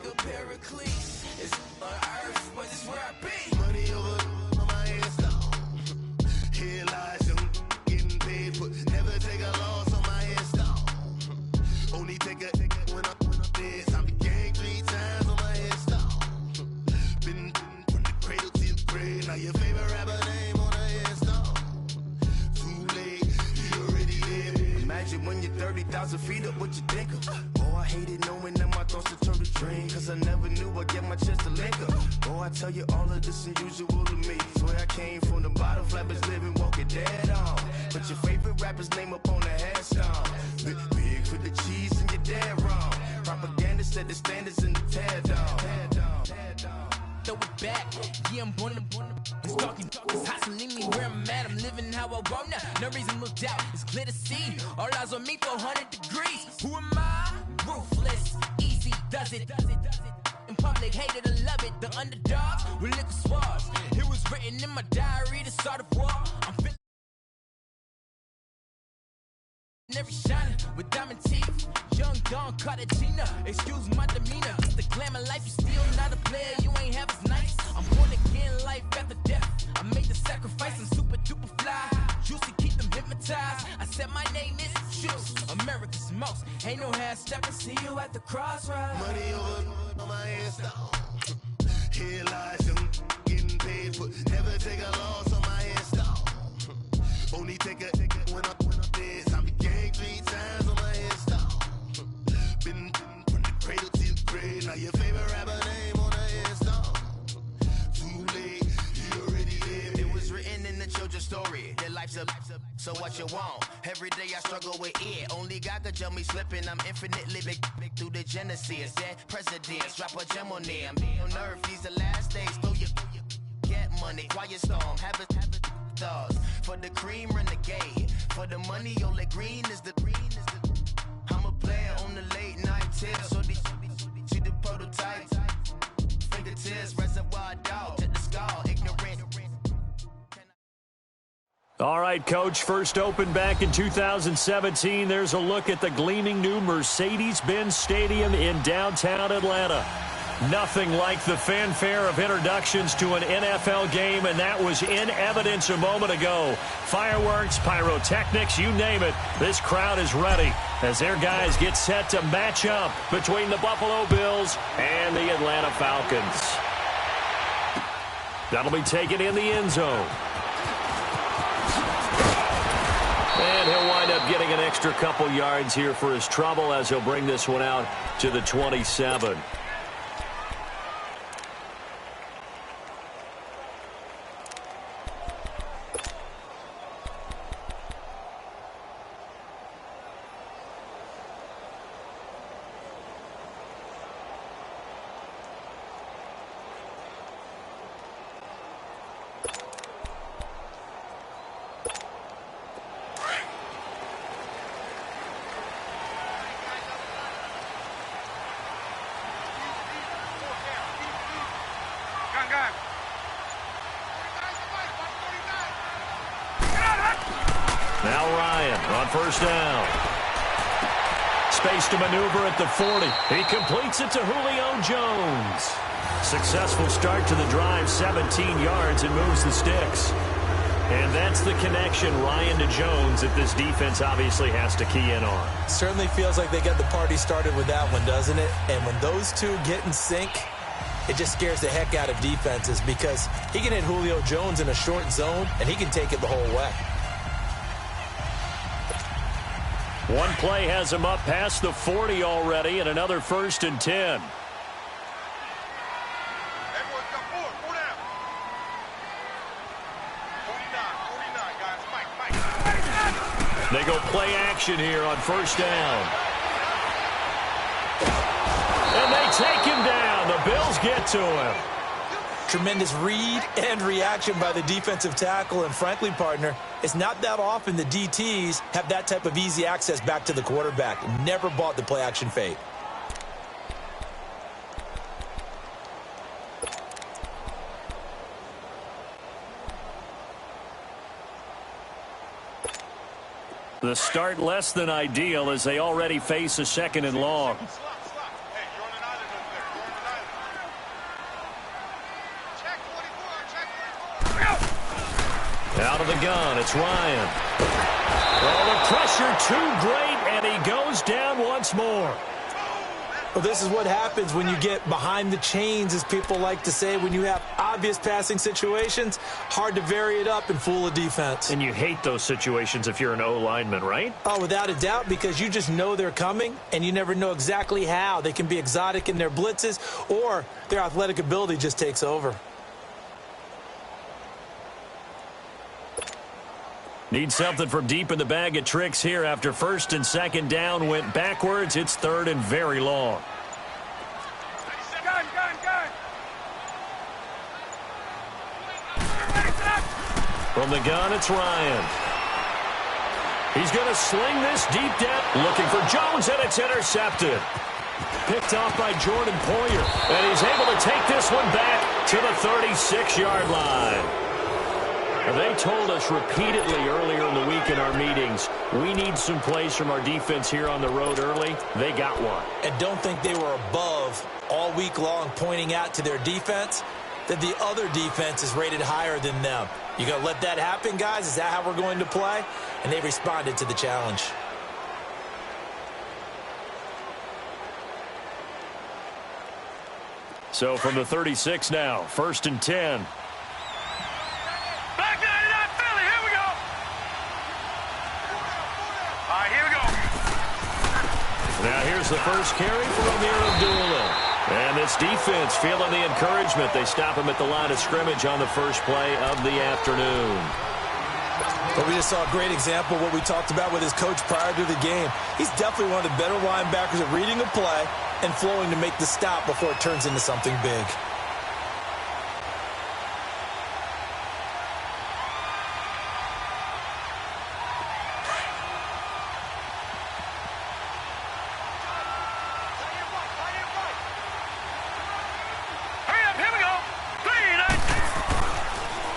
nigga Pericles. It's on earth, but it's where I be. Money over on my headstone. Here lies them getting paid for. Never take a loss on my headstone. Only take a when I'm dead. I be gang 3 times on my headstone. Been from the cradle to the grave. Now your favorite rapper name on a headstone. Too late, you already there. Imagine when you're 30,000 feet up, what you think of? Oh, I hated knowing that my thoughts would turn to dream. Cause I never knew I'd get my chance to link up. Oh, I tell you all of this unusual to me. Swear I came from the bottom, flappers living, walking dead on. Put your favorite rapper's name up on the headstone. Big for the cheese and you're dead wrong. Propaganda set the standards in the tear down. Throw it back, yeah, I'm born to stalking, it's hustling me where I'm at. I'm living how I want now, no reasonable doubt. It's clear to see, all eyes on me, 400 degrees. Who am I? Ruthless, easy, does it. In public, hate it or love it. The underdogs with liquor swabs. It was written in my diary to start a war. I'm feeling every shining with diamond teeth. Young Don Cartagena, excuse my demeanor. The glamour life, you still not a player, you ain't half as nice. I'm born again, life after death. I made the sacrifice, I'm super duper fly. Juicy, keep them hypnotized. I said my name is Juice, America's most. Ain't no half stepping, see you at the crossroads. Money over on my headstone. Here lies them getting paid for. Never take a loss on my headstone. Only take a when I'm dead. I be gang 3 times on my headstone. Been from the cradle to the grave. Now your favorite rapper name on a headstone. Too late, you already lived. It was written in the children's story. Their life's up, so what you want? Every day I struggle with it. Only God could jump me slipping. I'm infinitely big through the Genesis. Dead presidents, drop a gem on them. On earth, these the last days. Throw your get money, quiet storm. Have it thoughts. For the cream renegade. For the money, only green is the green is the. I'm a player on the late night tip. So they see the prototype. Fingertips, reservoir dog. To the skull, ignorant. All right, Coach, first opened back in 2017. There's a look at the gleaming new Mercedes-Benz Stadium in downtown Atlanta. Nothing like the fanfare of introductions to an NFL game, and that was in evidence a moment ago. Fireworks, pyrotechnics, you name it. This crowd is ready as their guys get set to match up between the Buffalo Bills and the Atlanta Falcons. That'll be taken in the end zone. And he'll wind up getting an extra couple yards here for his trouble as he'll bring this one out to the 27. Now Ryan on first down. Space to maneuver at the 40. He completes it to Julio Jones. Successful start to the drive, 17 yards, and moves the sticks. And that's the connection, Ryan to Jones, that this defense obviously has to key in on. Certainly feels like they got the party started with that one, doesn't it? And when those two get in sync, it just scares the heck out of defenses because he can hit Julio Jones in a short zone, and he can take it the whole way. One play has him up past the 40 already, and another 1st and 10. They go play action here on first down. And they take him down. The Bills get to him. Tremendous read and reaction by the defensive tackle. And frankly, partner, it's not that often the DTs have that type of easy access back to the quarterback. Never bought the play action fake. The start less than ideal as they already face a 2nd and long. Out of the gun, it's Ryan. Oh, the pressure too great, and he goes down once more. Well, this is what happens when you get behind the chains, as people like to say. When you have obvious passing situations, hard to vary it up and fool a defense. And you hate those situations if you're an O-lineman, right? Oh, without a doubt, because you just know they're coming, and you never know exactly how. They can be exotic in their blitzes, or their athletic ability just takes over. Need something from deep in the bag of tricks here after first and second down went backwards. It's third and very long. From the gun, it's Ryan. He's going to sling this deep down. Looking for Jones, and it's intercepted. Picked off by Jordan Poyer. And he's able to take this one back to the 36-yard line. They told us repeatedly earlier in the week in our meetings, we need some plays from our defense here on the road early. They got one. And don't think they were above all week long pointing out to their defense that the other defense is rated higher than them. You going to let that happen, guys? Is that how we're going to play? And they responded to the challenge. So from the 36 now, first and 10. Now here's the first carry for Amir Abdullah. And this defense feeling the encouragement. They stop him at the line of scrimmage on the first play of the afternoon. But we just saw a great example of what we talked about with his coach prior to the game. He's definitely one of the better linebackers at reading a play and flowing to make the stop before it turns into something big.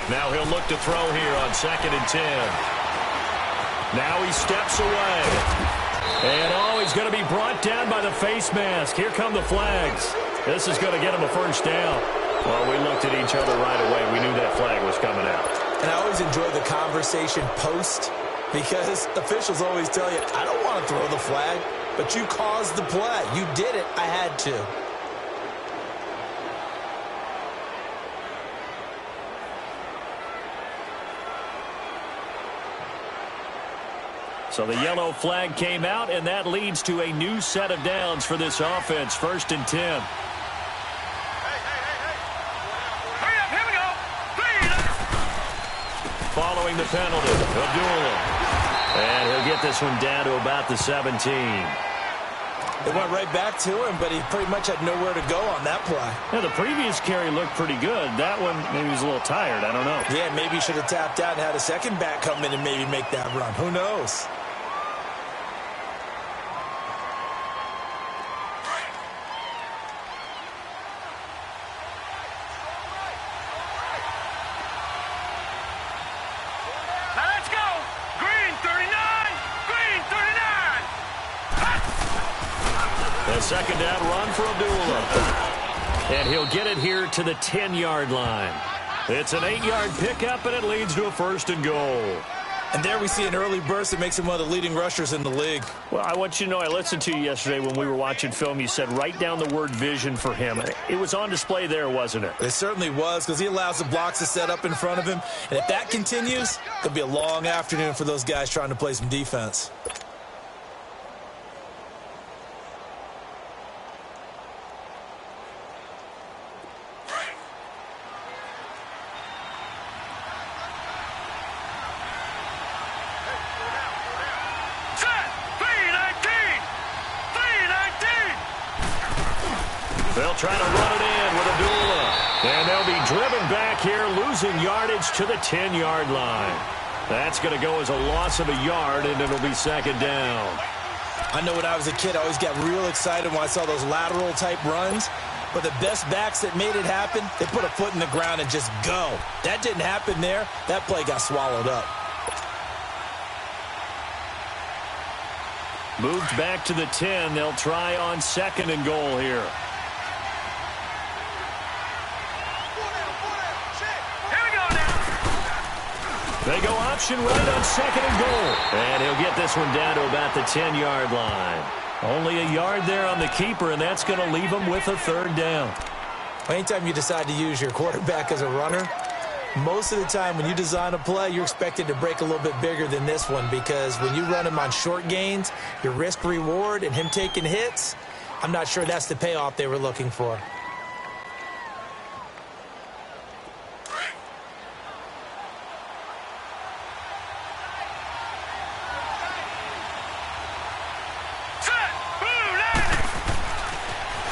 Now he'll look to throw here on second and 10. Now he steps away. And, oh, he's going to be brought down by the face mask. Here come the flags. This is going to get him a first down. Well, we looked at each other right away. We knew that flag was coming out. And I always enjoy the conversation post because officials always tell you, I don't want to throw the flag, but you caused the play. You did it. I had to. So the yellow flag came out, and that leads to a new set of downs for this offense. First and 10. Hurry up, here we go. Following the penalty, Abdullah. And he'll get this one down to about the 17. It went right back to him, but he pretty much had nowhere to go on that play. Yeah, the previous carry looked pretty good. That one, maybe he was a little tired. I don't know. Yeah, maybe he should have tapped out and had a second back come in and maybe make that run. Who knows? A second down run for Abdullah. And he'll get it here to the 10-yard line. It's an 8-yard pickup, and it leads to a first and goal. And there we see an early burst that makes him one of the leading rushers in the league. Well, I want you to know, I listened to you yesterday when we were watching film. You said write down the word vision for him. It was on display there, wasn't it? It certainly was, because he allows the blocks to set up in front of him. And if that continues, it'll be a long afternoon for those guys trying to play some defense. They'll try to run it in with Abdullah. And they'll be driven back here, losing yardage to the 10-yard line. That's going to go as a loss of a yard, and it'll be second down. I know when I was a kid, I always got real excited when I saw those lateral-type runs. But the best backs that made it happen, they put a foot in the ground and just go. That didn't happen there. That play got swallowed up. Moved back to the 10. They'll try on second and goal here. They go option right on second and goal. And he'll get this one down to about the 10-yard line. Only a yard there on the keeper, and that's going to leave him with a third down. Anytime you decide to use your quarterback as a runner, most of the time when you design a play, you're expected to break a little bit bigger than this one, because when you run him on short gains, your risk-reward and him taking hits, I'm not sure that's the payoff they were looking for.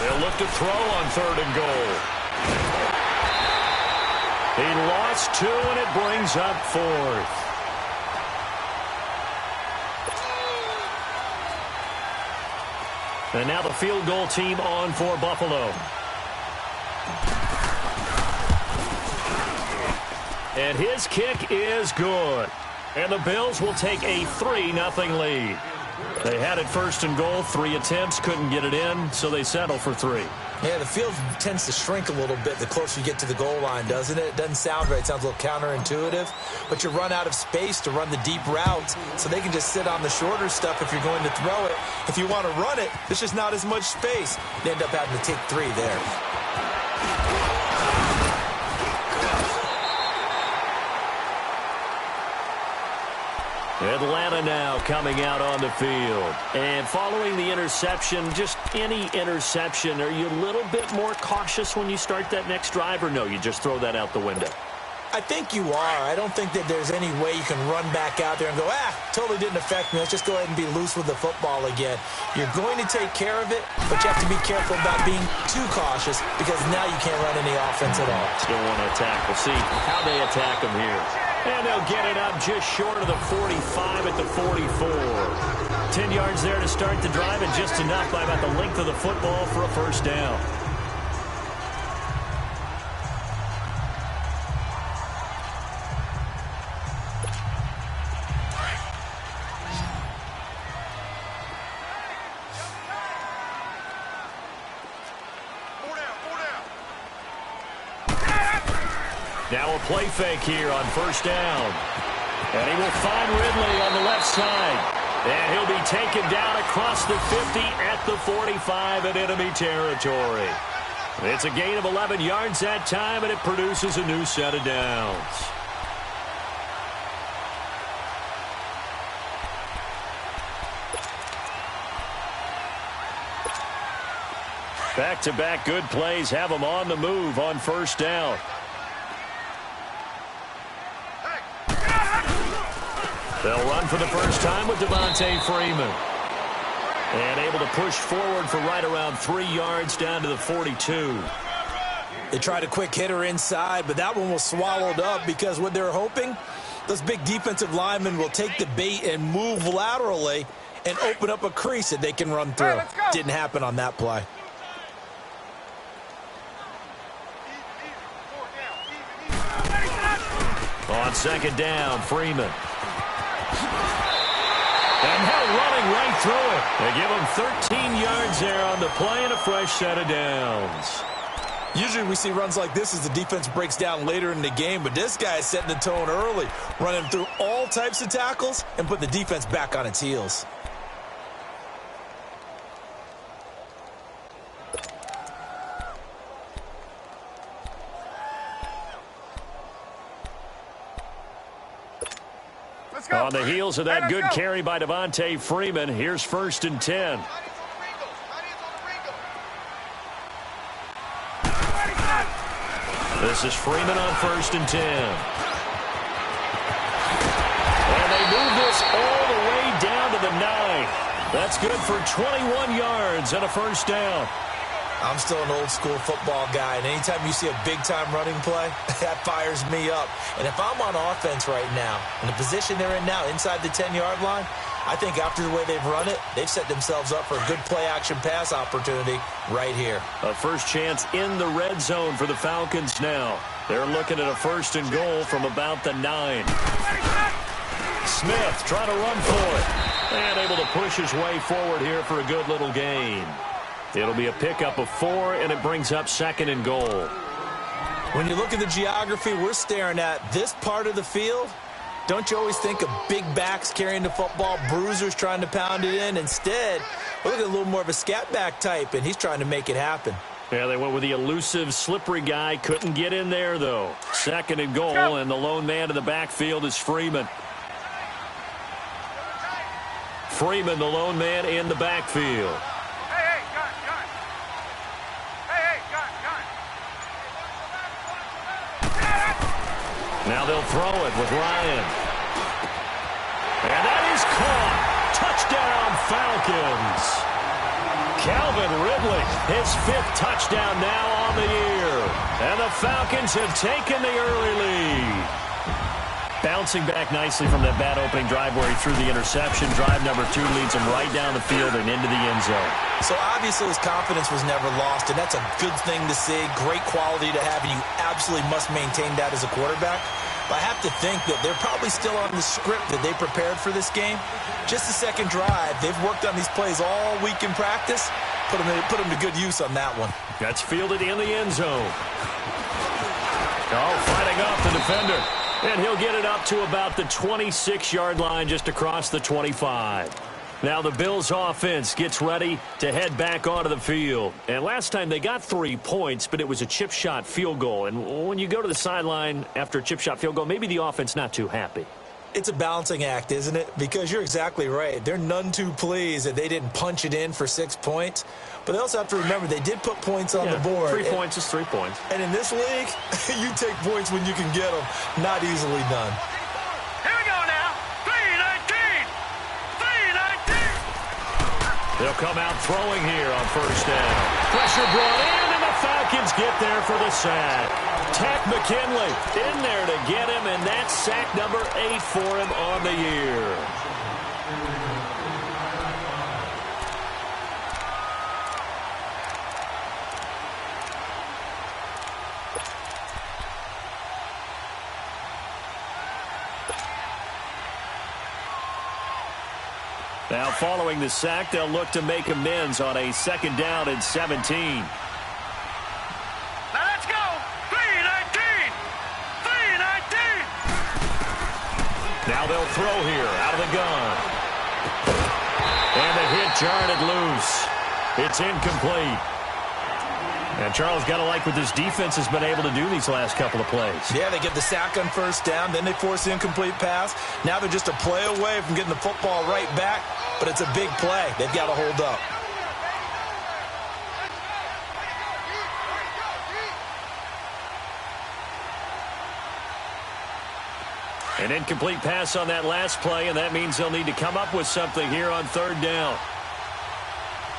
They'll look to throw on third and goal. He lost 2, and it brings up 4th. And now the field goal team on for Buffalo. And his kick is good. And the Bills will take a 3-0 lead. They had it first and goal, 3 attempts, couldn't get it in, so they settle for 3. Yeah, the field tends to shrink a little bit the closer you get to the goal line, doesn't it? It doesn't sound right. It sounds a little counterintuitive. But you run out of space to run the deep routes, so they can just sit on the shorter stuff if you're going to throw it. If you want to run it, there's just not as much space. You end up having to take 3 there. Atlanta now coming out on the field. And following the interception, just any interception, are you a little bit more cautious when you start that next drive, or no, you just throw that out the window? I think you are. I don't think that there's any way you can run back out there and go, totally didn't affect me. Let's just go ahead and be loose with the football again. You're going to take care of it, but you have to be careful about being too cautious, because now you can't run any offense at all. Still want to attack. We'll see how they attack him here. And they'll get it up just short of the 45 at the 44. 10 yards there to start the drive, and just enough by about the length of the football for a first down. Now a play fake here on first down. And he will find Ridley on the left side. And he'll be taken down across the 50 at the 45 in enemy territory. It's a gain of 11 yards that time, and it produces a new set of downs. Back-to-back good plays have them on the move on first down. They'll run for the first time with Devontae Freeman. And able to push forward for right around 3 yards down to the 42. They tried a quick hitter inside, but that one was swallowed up, because what they're hoping, those big defensive linemen will take the bait and move laterally and open up a crease that they can run through. Didn't happen on that play. On second down, Freeman. And now running right through it. They give him 13 yards there on the play and a fresh set of downs. Usually we see runs like this as the defense breaks down later in the game, but this guy is setting the tone early, running through all types of tackles and put the defense back on its heels. On the heels of that good carry by Devontae Freeman, here's first and 10. This is Freeman on first and 10. And they move this all the way down to the 9. That's good for 21 yards and a first down. I'm still an old-school football guy, and anytime you see a big-time running play, that fires me up. And if I'm on offense right now, in the position they're in now, inside the 10-yard line, I think after the way they've run it, they've set themselves up for a good play-action pass opportunity right here. A first chance in the red zone for the Falcons now. They're looking at a first and goal from about the 9. Smith trying to run for it. And able to push his way forward here for a good little gain. It'll be a pickup of 4, and it brings up second and goal. When you look at the geography, we're staring at this part of the field Don't you always think of big backs carrying the football, bruisers trying to pound it in? Instead, look at a little more of a scat back type, and he's trying to make it happen. Yeah, they went with the elusive, slippery guy. Couldn't get in there, though. 2nd and goal, and the lone man in the backfield is Freeman. Freeman, the lone man in the backfield. Now they'll throw it with Ryan. And that is caught. Touchdown, Falcons. Calvin Ridley, his 5th touchdown now on the year. And the Falcons have taken the early lead. Bouncing back nicely from that bad opening drive where he threw the interception. Drive number 2 leads him right down the field and into the end zone. So obviously his confidence was never lost, and that's a good thing to see. Great quality to have, and you absolutely must maintain that as a quarterback. But I have to think that they're probably still on the script that they prepared for this game. Just the 2nd drive. They've worked on these plays all week in practice. Put them to good use on that one. That's fielded in the end zone. Oh, fighting off the defender. And he'll get it up to about the 26-yard line, just across the 25. Now the Bills offense gets ready to head back onto the field. And last time they got 3 points, but it was a chip shot field goal. And when you go to the sideline after a chip shot field goal, maybe the offense not too happy. It's a balancing act, isn't it? Because you're exactly right. They're none too pleased that they didn't punch it in for 6 points. But they also have to remember they did put points on the board. 3 points is 3 points. And in this league, you take points when you can get them. Not easily done. Here we go now. 3-19. 3-19. They'll come out throwing here on 1st down. Pressure brought in, and the Falcons get there for the sack. Tack McKinley in there to get him, and that's sack number 8 for him on the year. Now following the sack, they'll look to make amends on a 2nd down and 17. Now they'll throw here out of the gun. And the hit jarred it loose. It's incomplete. And Charles, got to like what this defense has been able to do these last couple of plays. Yeah, they get the sack on 1st down, then they force the incomplete pass. Now they're just a play away from getting the football right back, but it's a big play. They've got to hold up. An incomplete pass on that last play, and that means they'll need to come up with something here on 3rd down.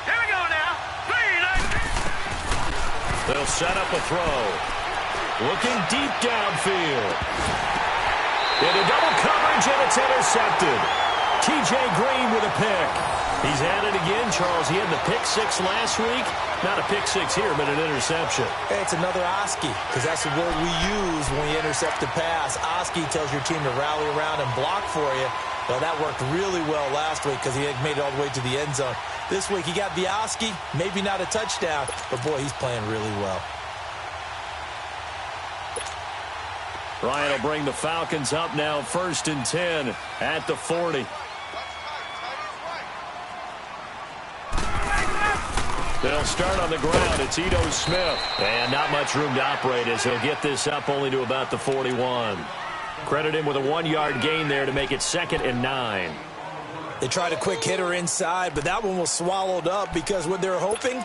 Here we go now. 3-19. They'll set up a throw. Looking deep downfield. Into double coverage, and it's intercepted. T.J. Green with a pick. He's at it again, Charles. He had the pick 6 last week. Not a pick 6 here, but an interception. Hey, it's another Oski, because that's the word we use when we intercept a pass. Oski tells your team to rally around and block for you. Well, that worked really well last week because he had made it all the way to the end zone. This week he got the Oski, maybe not a touchdown, but boy, he's playing really well. Ryan will bring the Falcons up now, 1st and 10 at the 40. They'll start on the ground. It's Ito Smith. And not much room to operate as he'll get this up only to about the 41. Credit him with a 1-yard gain there to make it 2nd and 9. They tried a quick hitter inside, but that one was swallowed up because what they're hoping,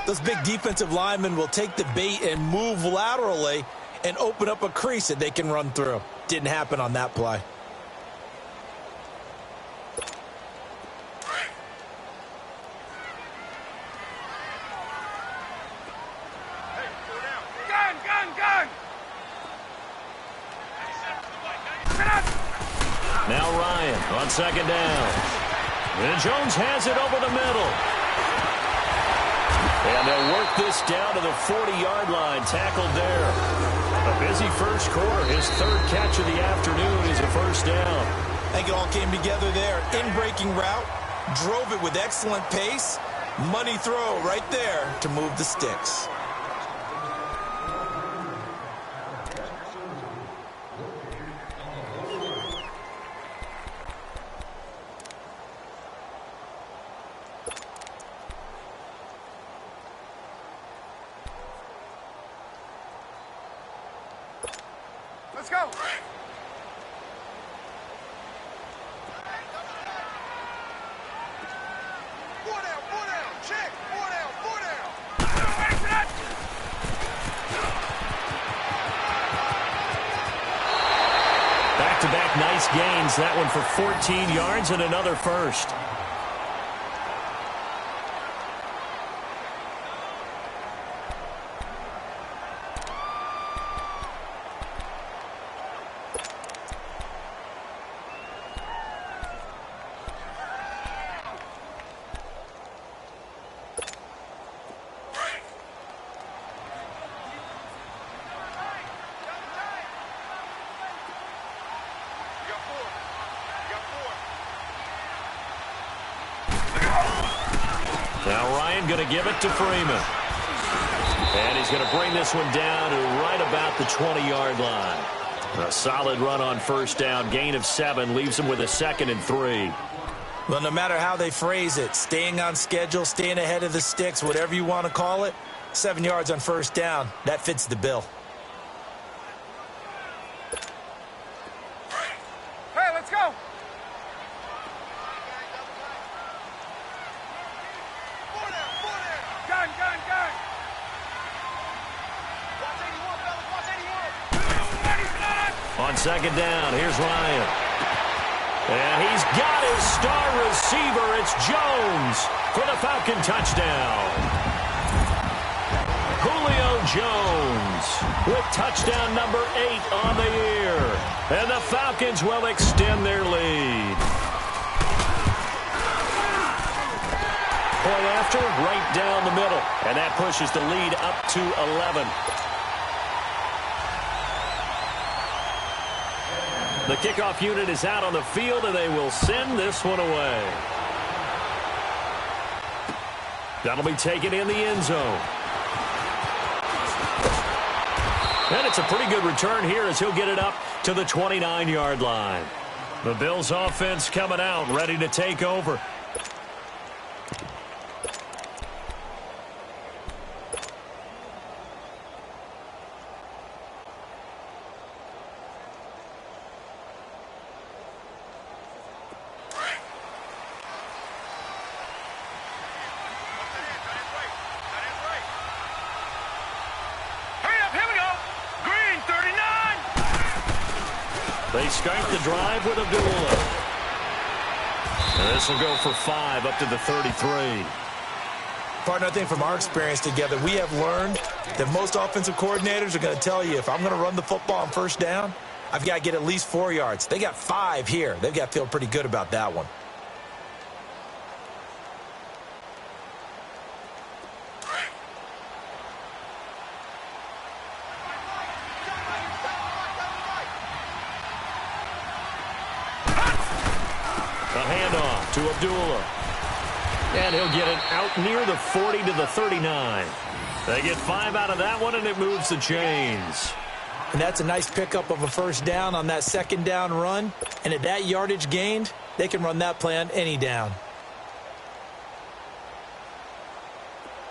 those big defensive linemen will take the bait and move laterally and open up a crease that they can run through. Didn't happen on that play. Now Ryan on 2nd down. And Jones has it over the middle. And they'll work this down to the 40-yard line. Tackled there. A busy first quarter. His 3rd catch of the afternoon is a 1st down. I think it all came together there. In-breaking route. Drove it with excellent pace. Money throw right there to move the sticks. Let's go. 4 down, check. 4 down. Back-to-back nice gains. That one for 14 yards and another first. Now Ryan going to give it to Freeman. And he's going to bring this one down to right about the 20-yard line. A solid run on first down. Gain of 7 leaves him with a 2nd and 3. Well, no matter how they phrase it, staying on schedule, staying ahead of the sticks, whatever you want to call it, 7 yards on first down, that fits the bill. Hey, let's go. Gun. On second down, here's Ryan. And he's got his star receiver. It's Jones for the Falcon touchdown. Julio Jones with touchdown number 8 on the year. And the Falcons will extend their lead. Point after, right down the middle. And that pushes the lead up to 11. The kickoff unit is out on the field, and they will send this one away. That'll be taken in the end zone. And it's a pretty good return here as he'll get it up to the 29-yard line. The Bills offense coming out, ready to take over. They start the drive with Abdullah. And this will go for 5 up to the 33. Partner, I think from our experience together, we have learned that most offensive coordinators are going to tell you, if I'm going to run the football on first down, I've got to get at least 4 yards. They got 5 here. They've got to feel pretty good about that one. To Abdullah. And he'll get it out near the 40 to the 39. They get 5 out of that one, and it moves the chains. And that's a nice pickup of a first down on that second down run. And at that yardage gained, they can run that play on any down.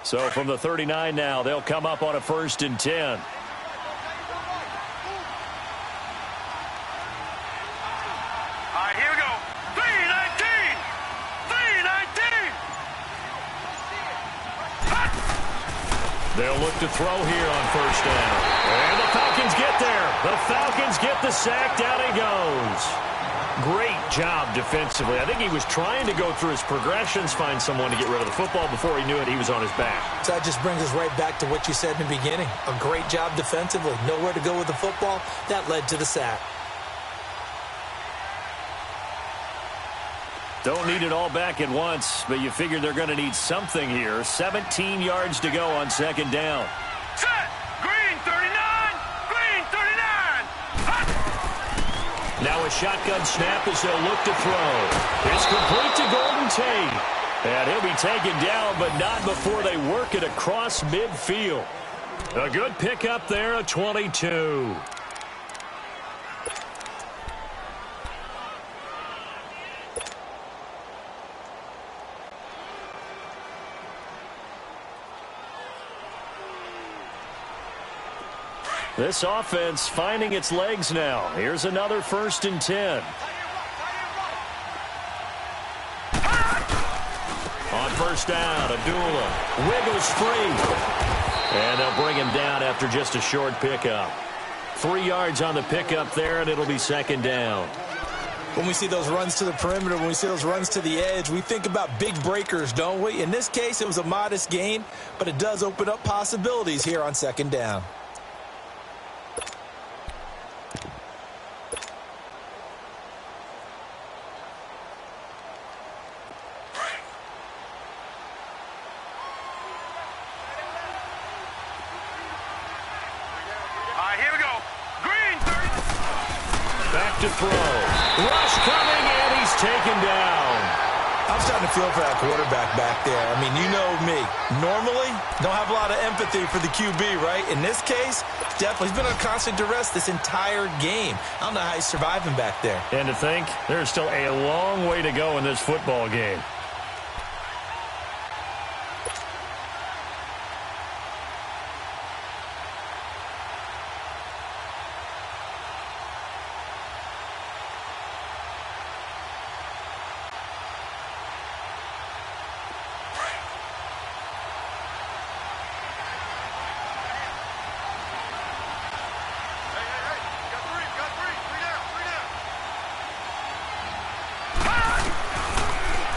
So from the 39 now, they'll come up on a 1st and 10. They'll look to throw here on first down. And the Falcons get there. The Falcons get the sack. Down he goes. Great job defensively. I think he was trying to go through his progressions, find someone to get rid of the football. Before he knew it, he was on his back. So that just brings us right back to what you said in the beginning. A great job defensively. Nowhere to go with the football. That led to the sack. Don't need it all back at once, but you figure they're going to need something here. 17 yards to go on second down. Set! Green 39! Green 39! Hot! Now a shotgun snap as they'll look to throw. It's complete to Golden Tate. And he'll be taken down, but not before they work it across midfield. A good pickup there, a 22. This offense finding its legs now. Here's another 1st and 10. On 1st down, Abdullah wiggles free. And they'll bring him down after just a short pickup. 3 yards on the pickup there, and it'll be 2nd down. When we see those runs to the perimeter, when we see those runs to the edge, we think about big breakers, don't we? In this case, it was a modest gain, but it does open up possibilities here on 2nd down. To throw. Rush coming, and he's taken down. I'm starting to feel for that quarterback back there. I mean, you know me. Normally, don't have a lot of empathy for the QB, right? In this case, definitely. He's been under constant duress this entire game. I don't know how he's surviving back there. And to think, there's still a long way to go in this football game.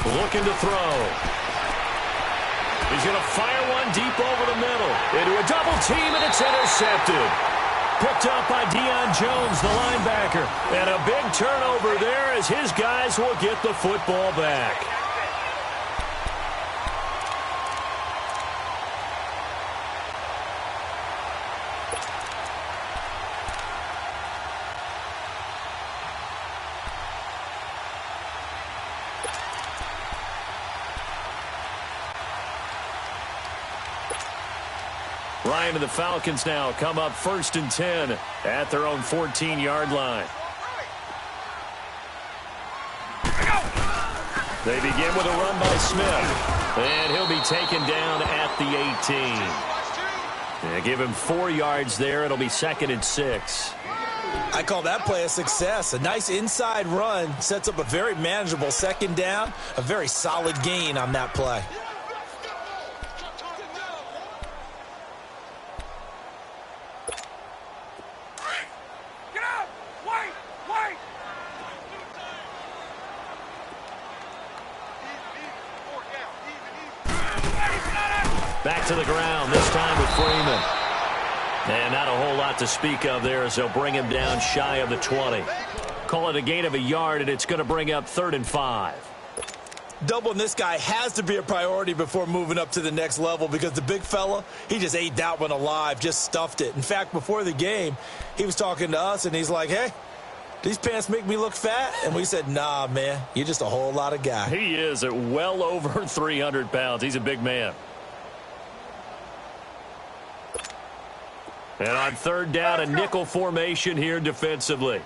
Looking to throw. He's going to fire one deep over the middle. Into a double team, and it's intercepted. Picked up by Deion Jones, the linebacker. And a big turnover there as his guys will get the football back. Ryan and the Falcons now come up 1st and 10 at their own 14-yard line. They begin with a run by Smith, and he'll be taken down at the 18. They give him 4 yards there. It'll be 2nd and 6. I call that play a success. A nice inside run sets up a very manageable 2nd down, a very solid gain on that play. Back to the ground, this time with Freeman. And not a whole lot to speak of there as they'll bring him down shy of the 20. Call it a gain of a yard, and it's going to bring up 3rd and 5. Doubling this guy has to be a priority before moving up to the next level because the big fella, he just ate that one alive, just stuffed it. In fact, before the game, he was talking to us, and he's like, hey, these pants make me look fat? And we said, nah, man, you're just a whole lot of guy. He is at well over 300 pounds. He's a big man. And on 3rd down, a nickel formation here defensively.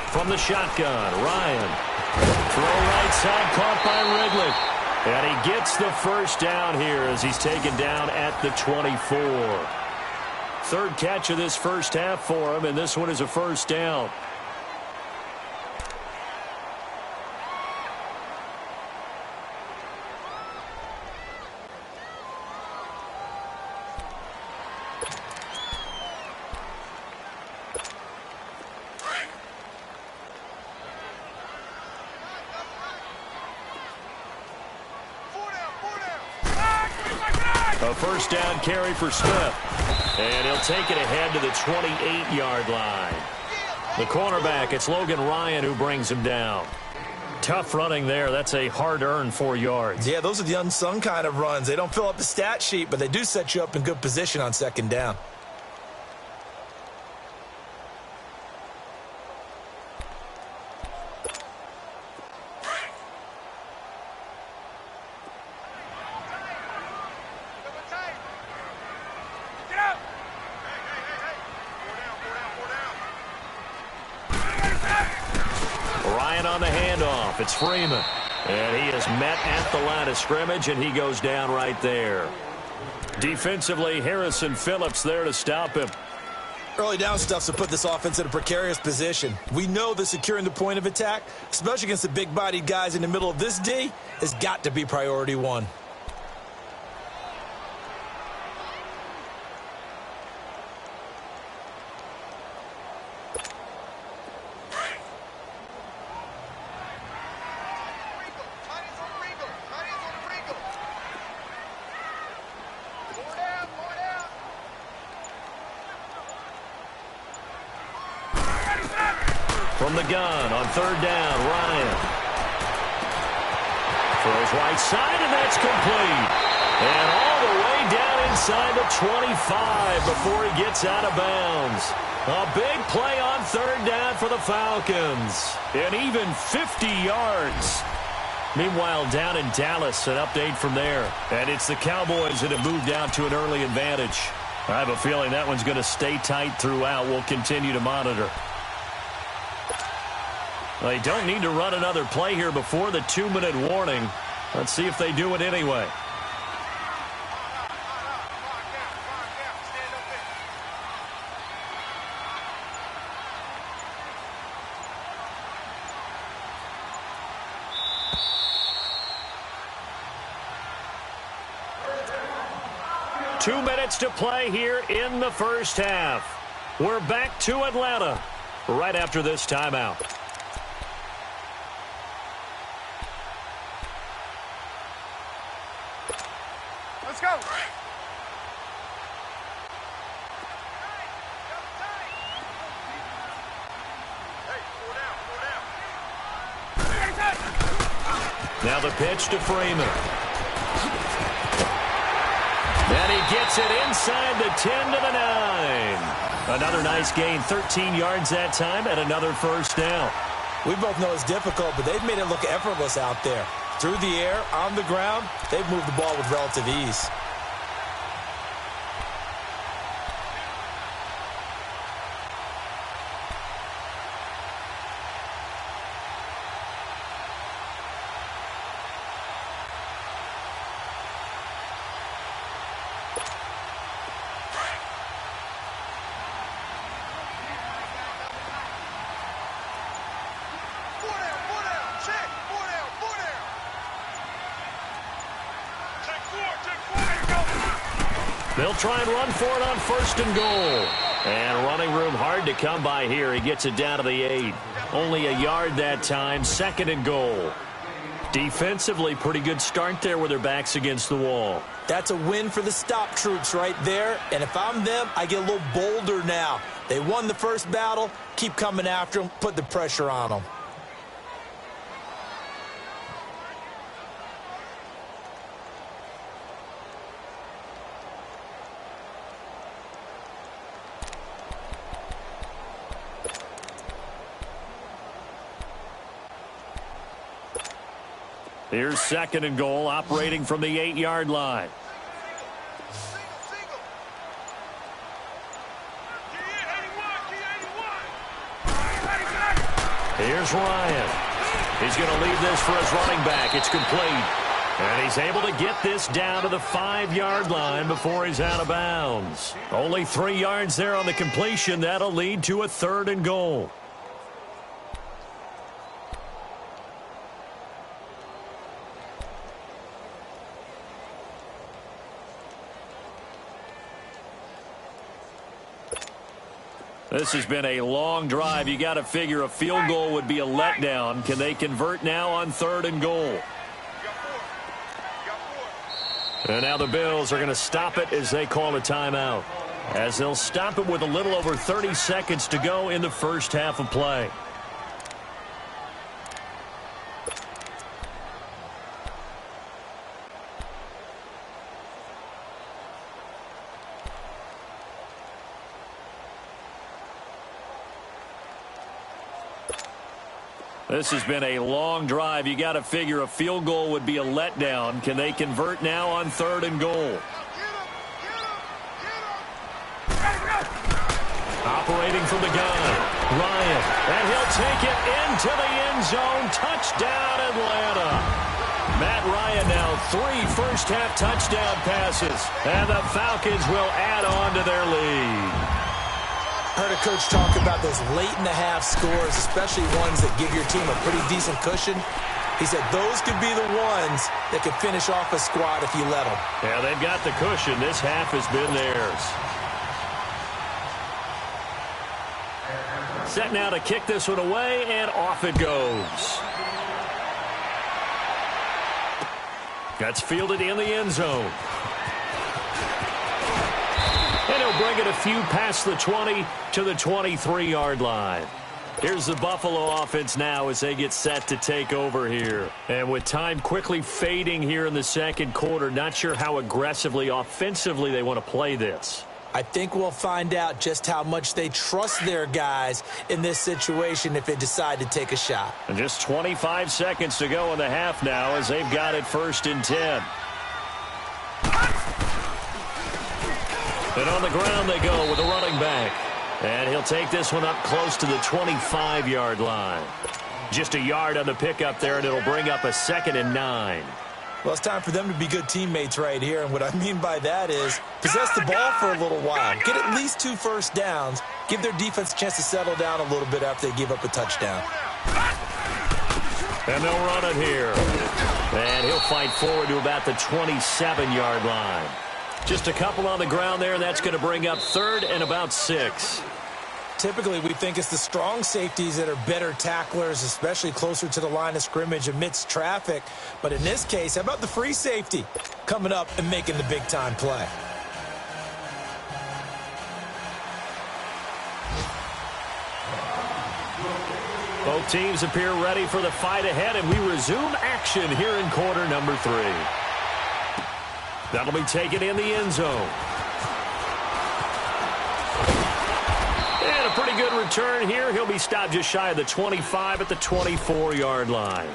From the shotgun, Ryan. Throw right side, caught by Ridley. And he gets the 1st down here as he's taken down at the 24. 3rd catch of this 1st half for him, and this one is a 1st down. A 1st down carry for Smith. And he'll take it ahead to the 28-yard line. The cornerback, it's Logan Ryan who brings him down. Tough running there. That's a hard-earned 4 yards. Yeah, those are the unsung kind of runs. They don't fill up the stat sheet, but they do set you up in good position on 2nd down. On the handoff, it's Freeman. And he is met at the line of scrimmage, and he goes down right there. Defensively, Harrison Phillips there to stop him. Early down stuff's to put this offense in a precarious position. We know that securing the point of attack, especially against the big-bodied guys in the middle of this D, has got to be priority one. From the gun on third down, Ryan throws right side, and that's complete. And all the way down inside the 25 before he gets out of bounds. A big play on third down for the Falcons. And even 50 yards. Meanwhile, down in Dallas, an update from there. And it's the Cowboys that have moved out to an early advantage. I have a feeling that one's going to stay tight throughout. We'll continue to monitor. They don't need to run another play here before the 2-minute warning. Let's see if they do it anyway. Two minutes to play here in the first half. We're back to Atlanta right after this timeout. Let's go. Now the pitch to Freeman. And he gets it inside the 10 to the 9. Another nice gain, 13 yards that time, and another first down. We both know it's difficult, but they've made it look effortless out there. Through the air, on the ground, they've moved the ball with relative ease. They'll try and run for it on first and goal. And running room hard to come by here. He gets it down to the 8. Only a yard that time, second and goal. Defensively, pretty good start there with their backs against the wall. That's a win for the stop troops right there. And if I'm them, I get a little bolder now. They won the first battle. Keep coming after them. Put the pressure on them. Here's second and goal, operating from the 8-yard line. Here's Ryan. He's going to leave this for his running back. It's complete. And he's able to get this down to the 5-yard line before he's out of bounds. Only 3 yards there on the completion. That'll lead to a third and goal. This has been a long drive. You got to figure a field goal would be a letdown. Can they convert now on third and goal? And now the Bills are going to stop it as they call a timeout. As they'll stop it with a little over 30 seconds to go in the first half of play. This has been a long drive. You got to figure a field goal would be a letdown. Can they convert now on third and goal? Operating from the gun. Ryan, and he'll take it into the end zone. Touchdown, Atlanta. Matt Ryan now 3 first-half touchdown passes, and the Falcons will add on to their lead. Heard a coach talk about those late-in-the-half scores, especially ones that give your team a pretty decent cushion. He said those could be the ones that could finish off a squad if you let them. Yeah, they've got the cushion. This half has been theirs. Set now to kick this one away, and off it goes. That's fielded in the end zone. And he'll bring it a few past the 20 to the 23-yard line. Here's the Buffalo offense now as they get set to take over here. And with time quickly fading here in the second quarter, not sure how aggressively, offensively they want to play this. I think we'll find out just how much they trust their guys in this situation if they decide to take a shot. And just 25 seconds to go in the half now as they've got it 1st and 10. And on the ground they go with a running back. And he'll take this one up close to the 25-yard line. Just a yard on the pickup there, and it'll bring up a 2nd and 9. Well, it's time for them to be good teammates right here. And what I mean by that is possess the ball for a little while. Get at least 2 first downs. Give their defense a chance to settle down a little bit after they give up a touchdown. And they'll run it here. And he'll fight forward to about the 27-yard line. Just a couple on the ground there, and that's going to bring up 3rd and about 6. Typically, we think it's the strong safeties that are better tacklers, especially closer to the line of scrimmage amidst traffic. But in this case, how about the free safety coming up and making the big-time play? Both teams appear ready for the fight ahead, and we resume action here in quarter number 3. That'll be taken in the end zone. And a pretty good return here. He'll be stopped just shy of the 25 at the 24-yard line.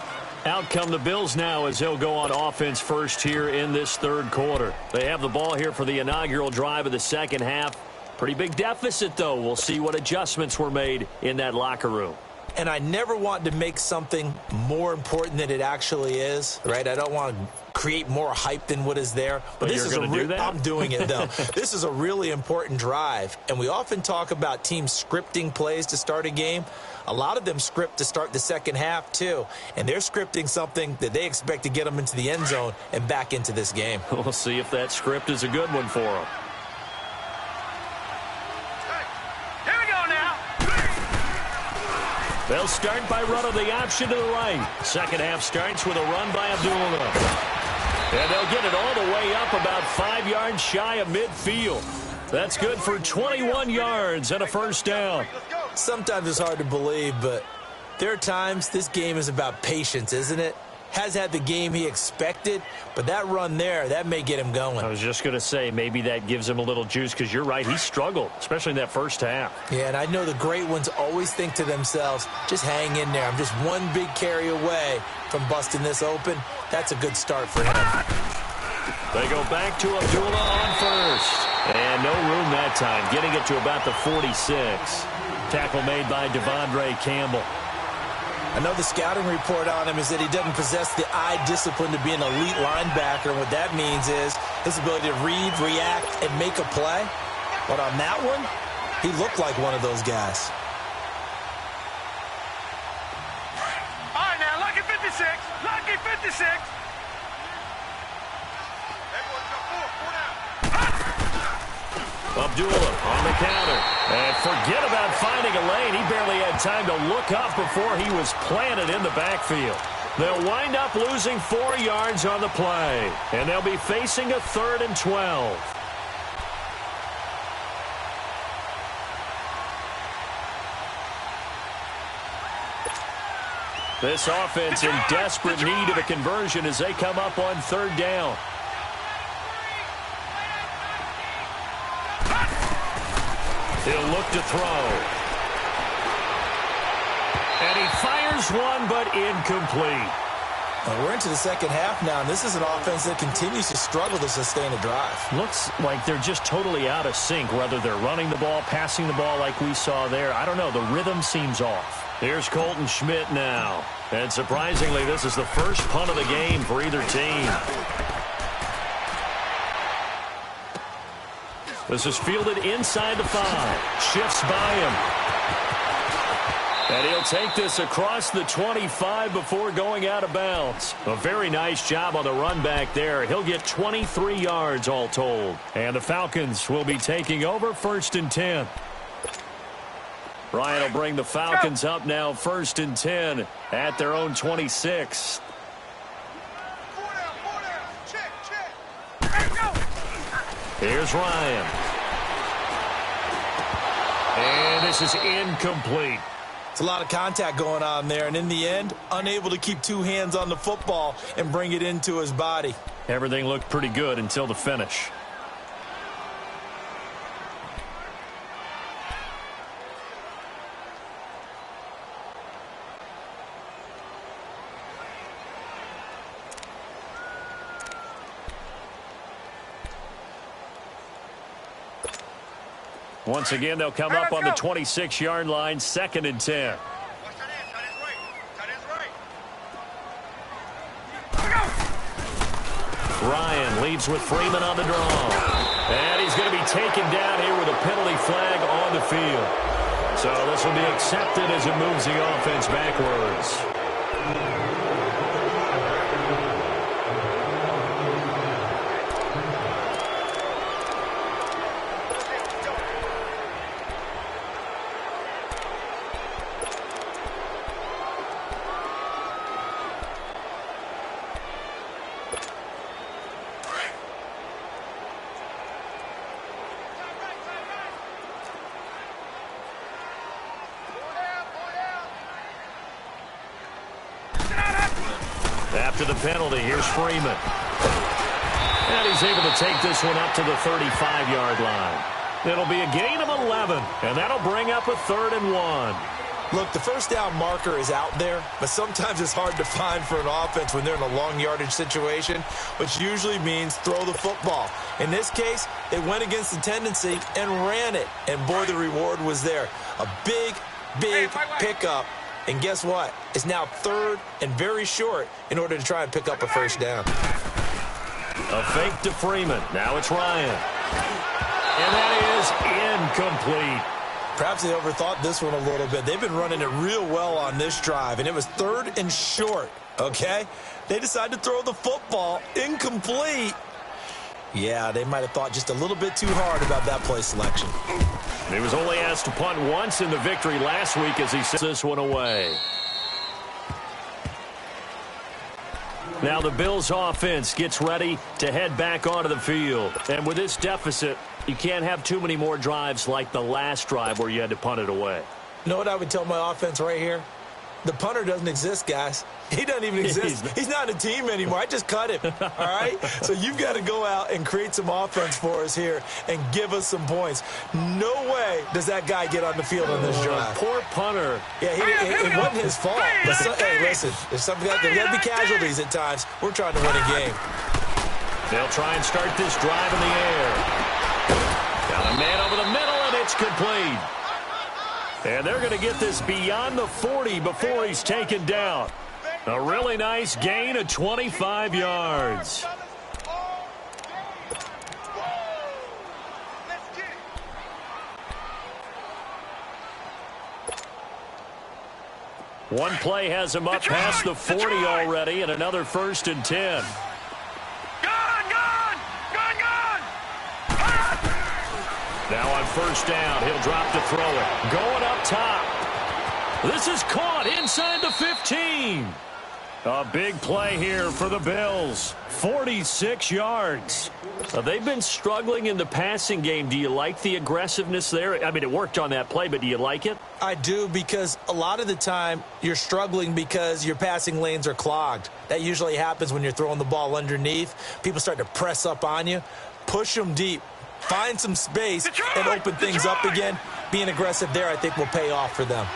Out come the Bills now as they'll go on offense first here in this 3rd quarter. They have the ball here for the inaugural drive of the second half. Pretty big deficit, though. We'll see what adjustments were made in that locker room. And I never want to make something more important than it actually is, right? I don't want to create more hype than what is there. But this is I'm doing it, though. This is a really important drive. And we often talk about teams scripting plays to start a game. A lot of them script to start the second half, too. And they're scripting something that they expect to get them into the end zone and back into this game. We'll see if that script is a good one for them. They'll start by running the option to the right. Second half starts with a run by Abdullah. And they'll get it all the way up about 5 yards shy of midfield. That's good for 21 yards and a first down. Sometimes it's hard to believe, but there are times this game is about patience, isn't it? Has had the game he expected, but that run there, that may get him going. I was just going to say, maybe that gives him a little juice, because you're right, he struggled, especially in that first half. Yeah, and I know the great ones always think to themselves, just hang in there. I'm just one big carry away from busting this open. That's a good start for him. They go back to Abdullah on first. And no room that time, getting it to about the 46. Tackle made by Devondre Campbell. I know the scouting report on him is that he doesn't possess the eye discipline to be an elite linebacker. And what that means is his ability to read, react, and make a play. But on that one, he looked like one of those guys. All right, now, lucky 56. Lucky 56. Abdullah on the counter. And forget about finding a lane. He barely had time to look up before he was planted in the backfield. They'll wind up losing 4 yards on the play. And they'll be facing a 3rd and 12. This offense in desperate need of a conversion as they come up on 3rd down. He'll look to throw. And he fires one, but incomplete. And we're into the second half now, and this is an offense that continues to struggle to sustain a drive. Looks like they're just totally out of sync, whether they're running the ball, passing the ball like we saw there. I don't know. The rhythm seems off. Here's Colton Schmidt now. And surprisingly, this is the first punt of the game for either team. This is fielded inside the 5. Shifts by him. And he'll take this across the 25 before going out of bounds. A very nice job on the run back there. He'll get 23 yards all told. And the Falcons will be taking over 1st and 10. Ryan will bring the Falcons up now 1st and 10 at their own 26. Here's Ryan. And this is incomplete. It's a lot of contact going on there, and in the end, unable to keep 2 hands on the football and bring it into his body. Everything looked pretty good until the finish. Once again, they'll come up on the 26-yard line, 2nd and 10. Ryan leads with Freeman on the draw. And he's going to be taken down here with a penalty flag on the field. So this will be accepted as it moves the offense backwards. After the penalty, here's Freeman. And he's able to take this one up to the 35-yard line. It'll be a gain of 11, and that'll bring up a 3rd and 1. Look, the first down marker is out there, but sometimes it's hard to find for an offense when they're in a long yardage situation, which usually means throw the football. In this case, they went against the tendency and ran it, and boy, the reward was there. A big pickup. And guess what? It's now 3rd and very short in order to try and pick up a first down. A fake to Freeman. Now it's Ryan. And that is incomplete. Perhaps they overthought this one a little bit. They've been running it real well on this drive, and it was 3rd and short, okay? They decided to throw the football incomplete. Yeah, they might have thought just a little bit too hard about that play selection. He was only asked to punt once in the victory last week as he sent this one away. Now the Bills offense gets ready to head back onto the field. And with this deficit, you can't have too many more drives like the last drive where you had to punt it away. You know what I would tell my offense right here? The punter doesn't exist, guys. He doesn't even exist. He's not a team anymore. I just cut him, all right? So you've got to go out and create some offense for us here and give us some points. No way does that guy get on the field on this drive. Poor punter. Yeah, it wasn't his fault. But hey, listen, there's got to be casualties at times. We're trying to win a game. They'll try and start this drive in the air. Got a man over the middle, and it's complete. And they're going to get this beyond the 40 before he's taken down. A really nice gain of 25 yards. One play has him up past the 40 already, and another 1st and 10. Now on 1st down, he'll drop to throw it. Going up top. This is caught inside the 15. A big play here for the Bills. 46 yards. They've been struggling in the passing game. Do you like the aggressiveness there? I mean, it worked on that play, but do you like it? I do, because a lot of the time you're struggling because your passing lanes are clogged. That usually happens when you're throwing the ball underneath. People start to press up on you. Push them deep. Find some space and open things up again. Being aggressive there, I think, will pay off for them.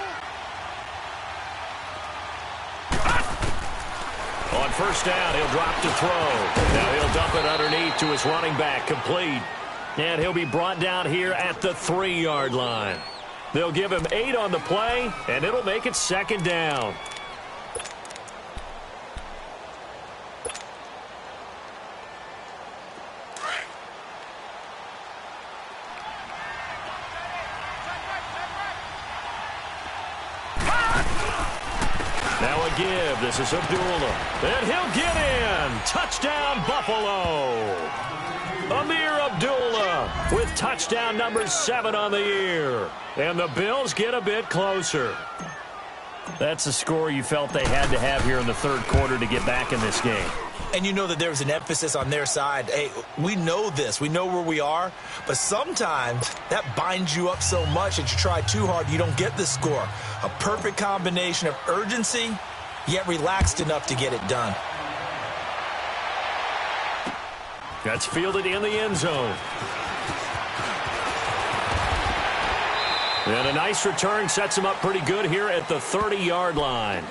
On first down, he'll drop to throw. Now he'll dump it underneath to his running back, complete. And he'll be brought down here at the 3-yard line. They'll give him 8 on the play, and it'll make it second down. Now a give. This is Abdullah. And he'll get in. Touchdown, Buffalo. Amir Abdullah with touchdown number 7 on the year. And the Bills get a bit closer. That's a score you felt they had to have here in the third quarter to get back in this game. And you know that there was an emphasis on their side. Hey, we know this. We know where we are. But sometimes that binds you up so much that you try too hard, you don't get the score. A perfect combination of urgency, yet relaxed enough to get it done. That's fielded in the end zone. And a nice return sets him up pretty good here at the 30-yard line.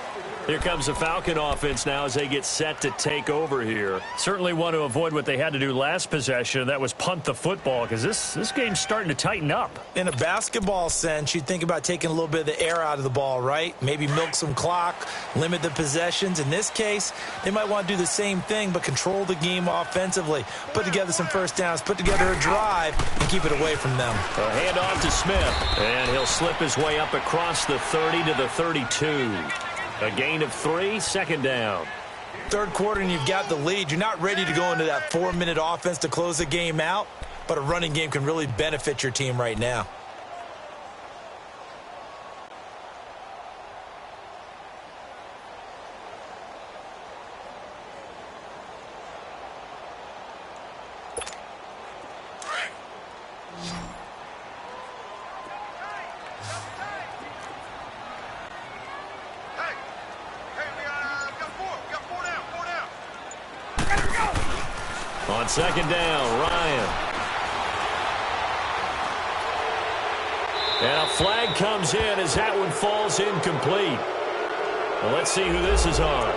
Here comes the Falcon offense now as they get set to take over here. Certainly want to avoid what they had to do last possession, and that was punt the football, because this game's starting to tighten up. In a basketball sense, you think about taking a little bit of the air out of the ball, right? Maybe milk some clock, limit the possessions. In this case, they might want to do the same thing, but control the game offensively. Put together some first downs, put together a drive, and keep it away from them. A handoff to Smith, and he'll slip his way up across the 30 to the 32. A gain of 3, second down. Third quarter and you've got the lead. You're not ready to go into that 4-minute offense to close the game out, but a running game can really benefit your team right now. On second down, Ryan. And a flag comes in as that one falls incomplete. Well, let's see who this is on.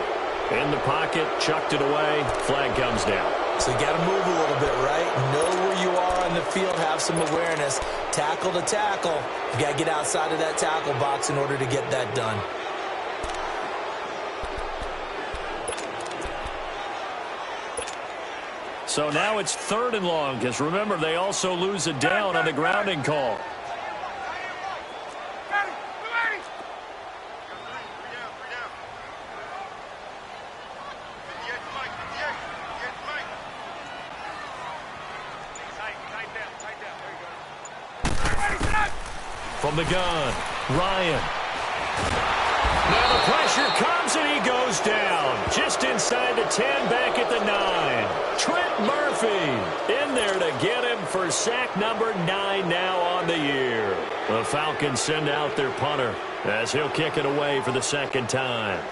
In the pocket, chucked it away, flag comes down. So you got to move a little bit, right? Know where you are on the field, have some awareness. Tackle to tackle. You got to get outside of that tackle box in order to get that done. So now it's 3rd and long, because remember, they also lose a down on the grounding call. From the gun, Ryan. Now the pressure comes and he goes down. Just inside the 10, back at the 9. Trent Murphy in there to get him for sack number 9 now on the year. The Falcons send out their punter as he'll kick it away for the second time.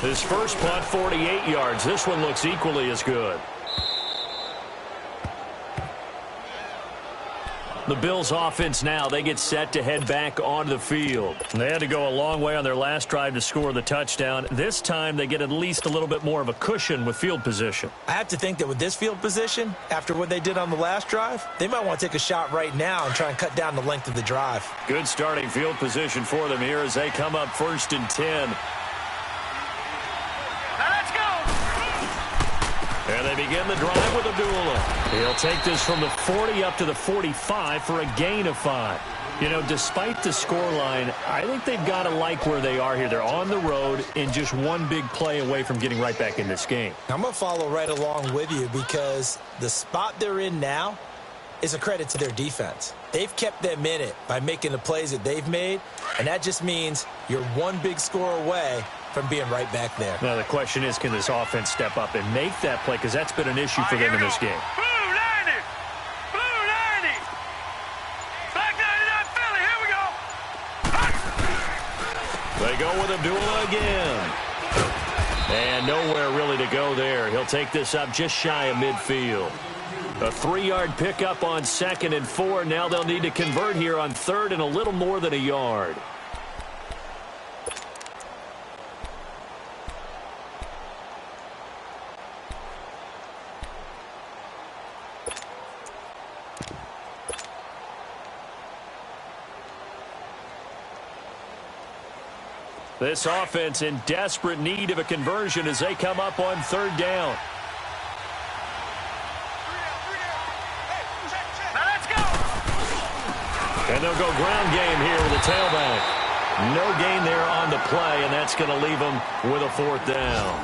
His first punt, 48 yards. This one looks equally as good. The Bills offense now, they get set to head back onto the field. They had to go a long way on their last drive to score the touchdown. This time they get at least a little bit more of a cushion with field position. I have to think that with this field position, after what they did on the last drive, they might want to take a shot right now and try and cut down the length of the drive. Good starting field position for them here as they come up 1st and 10. And they begin the drive with Abdullah. He'll take this from the 40 up to the 45 for a gain of 5. You know, despite the scoreline, I think they've got to like where they are here. They're on the road and just one big play away from getting right back in this game. I'm going to follow right along with you because the spot they're in now is a credit to their defense. They've kept them in it by making the plays that they've made, and that just means you're one big score away from being right back there. Now, the question is, can this offense step up and make that play? Because that's been an issue for them in this game. Blue 90! Blue 90! Black 99 Philly, here we go! They go with Abdullah again. And nowhere really to go there. He'll take this up just shy of midfield. A 3-yard pickup on 2nd and 4. Now they'll need to convert here on 3rd and a little more than a yard. This offense in desperate need of a conversion as they come up on third down. Now let's go. And they'll go ground game here with a tailback. No gain there on the play, and that's going to leave them with a fourth down.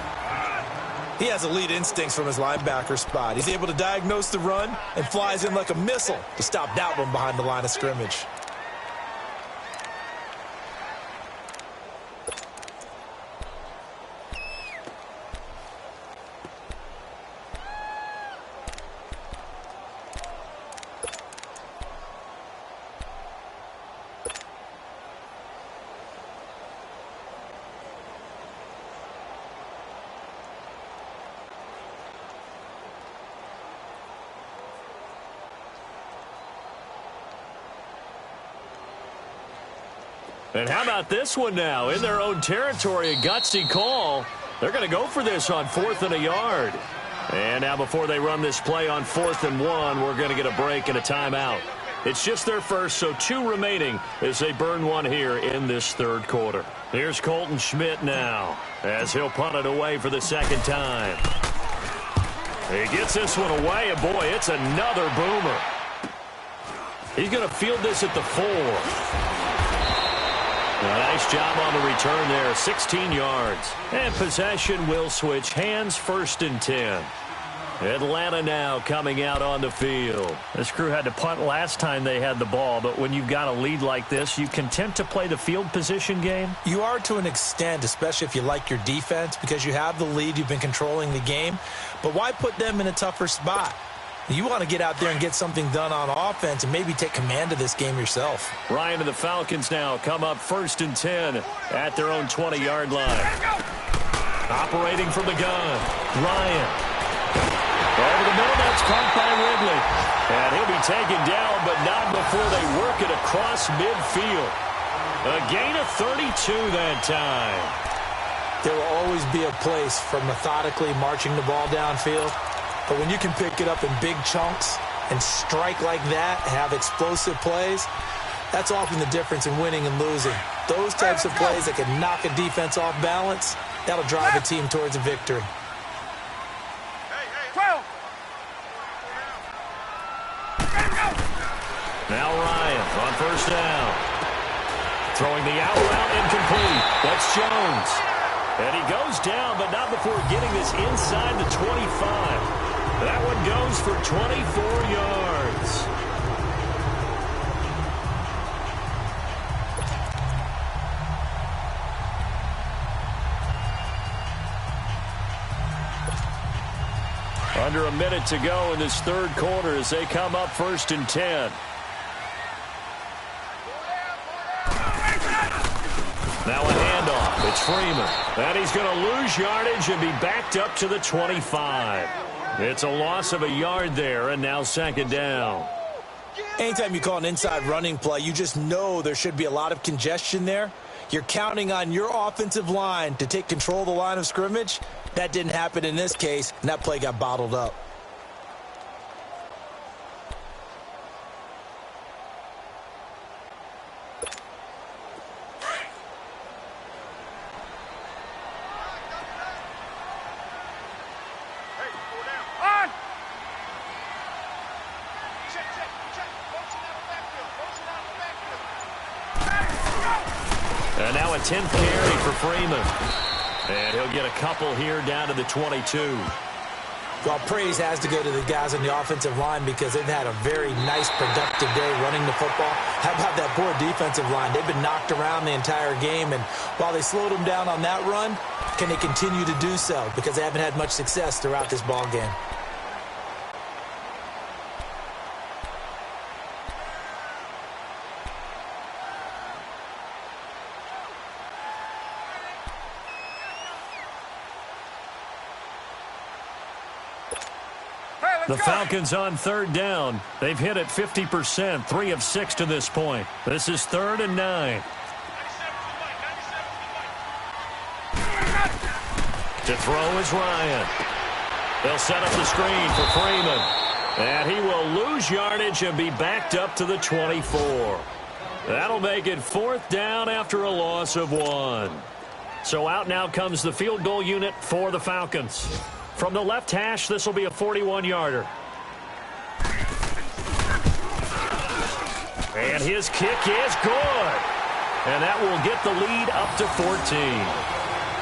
He has elite instincts from his linebacker spot. He's able to diagnose the run and flies in like a missile to stop that one behind the line of scrimmage. And how about this one now? In their own territory, a gutsy call. They're going to go for this on 4th and a yard. And now before they run this play on 4th and 1, we're going to get a break and a timeout. It's just their first, so 2 remaining as they burn one here in this third quarter. Here's Colton Schmidt now as he'll punt it away for the second time. He gets this one away, and boy, it's another boomer. He's going to field this at the 4. A nice job on the return there, 16 yards. And possession will switch hands, 1st and 10. Atlanta now coming out on the field. This crew had to punt last time they had the ball, but when you've got a lead like this, you content to play the field position game? You are to an extent, especially if you like your defense, because you have the lead, you've been controlling the game. But why put them in a tougher spot? You want to get out there and get something done on offense and maybe take command of this game yourself. Ryan and the Falcons now come up 1st and 10 at their own 20-yard line. Operating from the gun, Ryan. Over the middle, that's caught by Ridley. And he'll be taken down, but not before they work it across midfield. A gain of 32 that time. There will always be a place for methodically marching the ball downfield. But when you can pick it up in big chunks and strike like that, have explosive plays, that's often the difference in winning and losing. Those types of plays that can knock a defense off balance, that'll drive a team towards a victory. Now Ryan on 1st down. Throwing the out route incomplete. That's Jones. And he goes down, but not before getting this inside the 25. That one goes for 24 yards. Under a minute to go in this third quarter as they come up 1st and 10. Now a handoff. It's Freeman. And he's going to lose yardage and be backed up to the 25. It's a loss of a yard there, and now 2nd down. Anytime you call an inside running play, you just know there should be a lot of congestion there. You're counting on your offensive line to take control of the line of scrimmage. That didn't happen in this case, and that play got bottled up. And now a 10th carry for Freeman. And he'll get a couple here down to the 22. Well, praise has to go to the guys on the offensive line because they've had a very nice, productive day running the football. How about that poor defensive line? They've been knocked around the entire game, and while they slowed them down on that run, can they continue to do so? Because they haven't had much success throughout this ball game. The Falcons on 3rd down. They've hit it 50%, 3 of 6 to this point. This is 3rd and 9. To throw is Ryan. They'll set up the screen for Freeman. And he will lose yardage and be backed up to the 24. That'll make it 4th down after a loss of 1. So out now comes the field goal unit for the Falcons. From the left hash, this will be a 41-yarder. And his kick is good. And that will get the lead up to 14.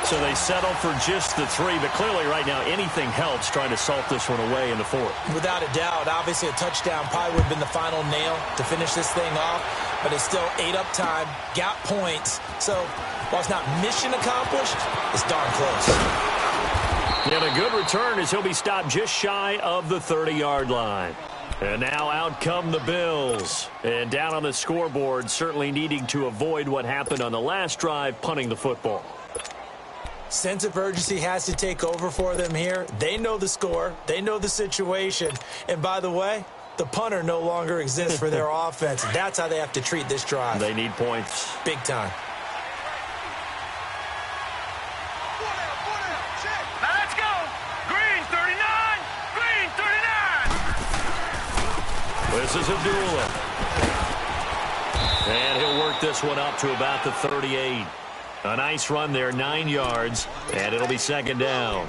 So they settle for just the 3, but clearly right now anything helps trying to salt this one away in the 4th. Without a doubt, obviously a touchdown probably would have been the final nail to finish this thing off, but it's still 8 up time, got points. So while it's not mission accomplished, it's darn close. And a good return as he'll be stopped just shy of the 30-yard line. And now out come the Bills. And down on the scoreboard, certainly needing to avoid what happened on the last drive, punting the football. Sense of urgency has to take over for them here. They know the score. They know the situation. And by the way, the punter no longer exists for their offense. That's how they have to treat this drive. They need points. Big time. Now let's go. Green 39. Green 39. This is Abdullah. And he'll work this one up to about the 38. A nice run there, 9 yards, and it'll be second down.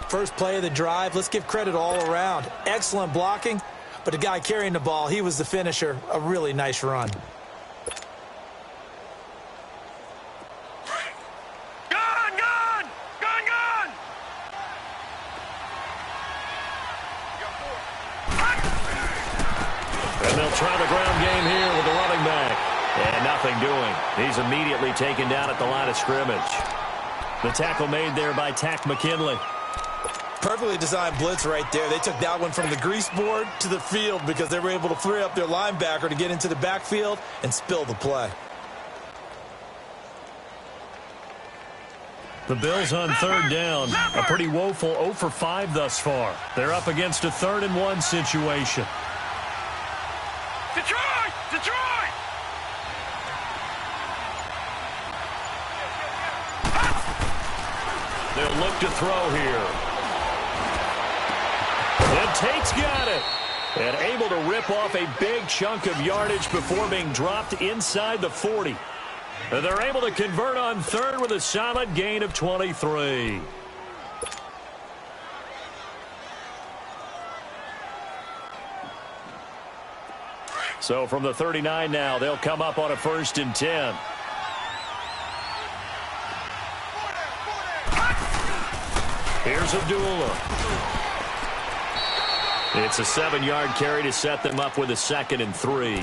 First play of the drive, let's give credit all around. Excellent blocking, but the guy carrying the ball, he was the finisher. A really nice run. Gun, gun, gun, gun. And they'll try the ground game here with the running back. And nothing doing. He's immediately taken down at the line of scrimmage. The tackle made there by Tack McKinley. Perfectly designed blitz right there. They took that one from the grease board to the field because they were able to free up their linebacker to get into the backfield and spill the play. The Bills on third down. A pretty woeful 0 for 5 thus far. They're up against a 3rd and 1 situation. Detroit! Detroit! They'll look to throw here. And Tate's got it. And able to rip off a big chunk of yardage before being dropped inside the 40. And they're able to convert on 3rd with a solid gain of 23. So from the 39 now, they'll come up on a 1st and 10. Here's Abdullah. It's a 7-yard carry to set them up with a 2nd and 3.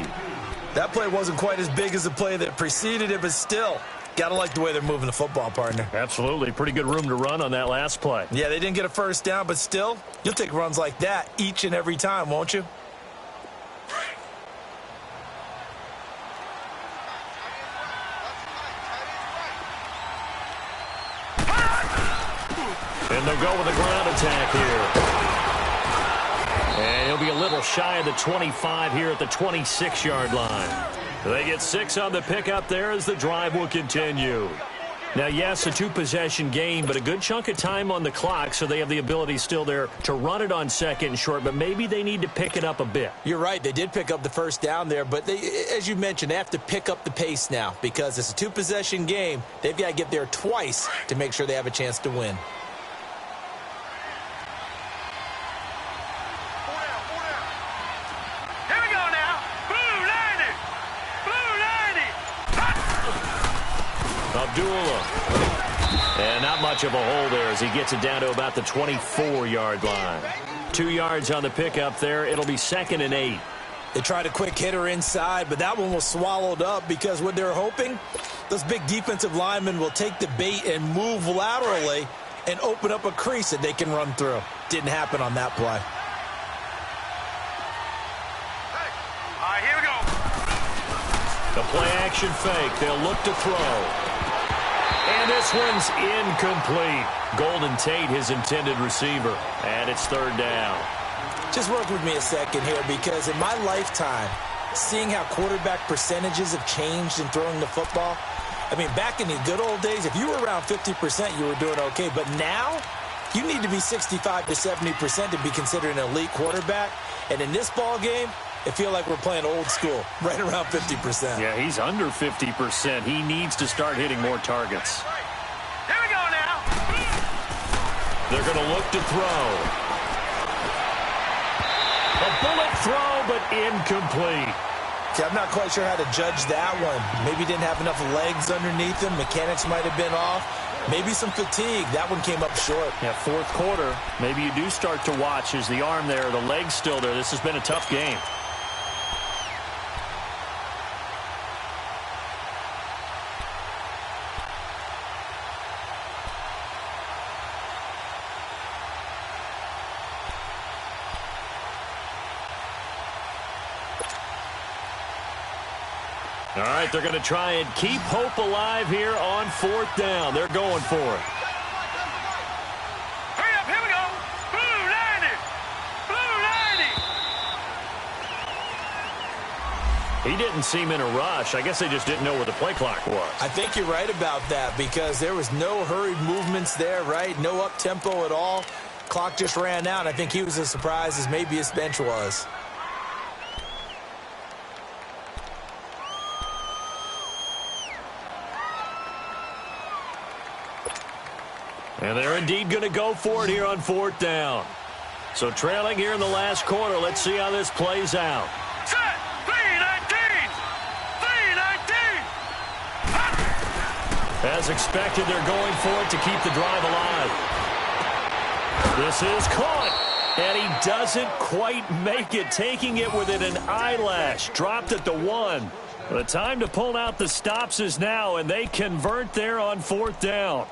That play wasn't quite as big as the play that preceded it, but still, got to like the way they're moving the football, partner. Absolutely. Pretty good room to run on that last play. Yeah, they didn't get a first down, but still, you'll take runs like that each and every time, won't you? And they'll go with a ground attack here. And he'll be a little shy of the 25 here at the 26-yard line. They get 6 on the pickup there as the drive will continue. Now, yes, a 2-possession game, but a good chunk of time on the clock, so they have the ability still there to run it on 2nd and short, but maybe they need to pick it up a bit. You're right. They did pick up the first down there, but they, as you mentioned, they have to pick up the pace now because it's a 2-possession game. They've got to get there twice to make sure they have a chance to win. Abdullah. And not much of a hole there as he gets it down to about the 24-yard line. 2 yards on the pickup there. It'll be 2nd and 8. They tried a quick hitter inside, but that one was swallowed up because what they're hoping, those big defensive linemen will take the bait and move laterally and open up a crease that they can run through. Didn't happen on that play. All right, here we go. The play-action fake. They'll look to throw. And this one's incomplete. Golden Tate, his intended receiver. And it's 3rd down. Just work with me a second here because in my lifetime, seeing how quarterback percentages have changed in throwing the football, I mean, back in the good old days, if you were around 50%, you were doing okay. But now, you need to be 65 to 70% to be considered an elite quarterback. And in this ball game, I feel like we're playing old school, right around 50%. Yeah, he's under 50%. He needs to start hitting more targets. They're going to look to throw. A bullet throw, but incomplete. See, I'm not quite sure how to judge that one. Maybe didn't have enough legs underneath him. Mechanics might have been off. Maybe some fatigue. That one came up short. Yeah, fourth quarter. Maybe you do start to watch as the arm there, the leg's still there. This has been a tough game. All right, they're going to try and keep hope alive here on fourth down. They're going for it. Hurry up, here we go. Blue 90. Blue 90. He didn't seem in a rush. I guess they just didn't know where the play clock was. I think you're right about that because there was no hurried movements there, right? No up-tempo at all. Clock just ran out. I think he was as surprised as maybe his bench was. And they're indeed going to go for it here on fourth down. So trailing here in the last quarter. Let's see how this plays out. Set. 319. 319. As expected, they're going for it to keep the drive alive. This is caught. And he doesn't quite make it, taking it within an eyelash. Dropped at the 1. The time to pull out the stops is now, and they convert there on fourth down.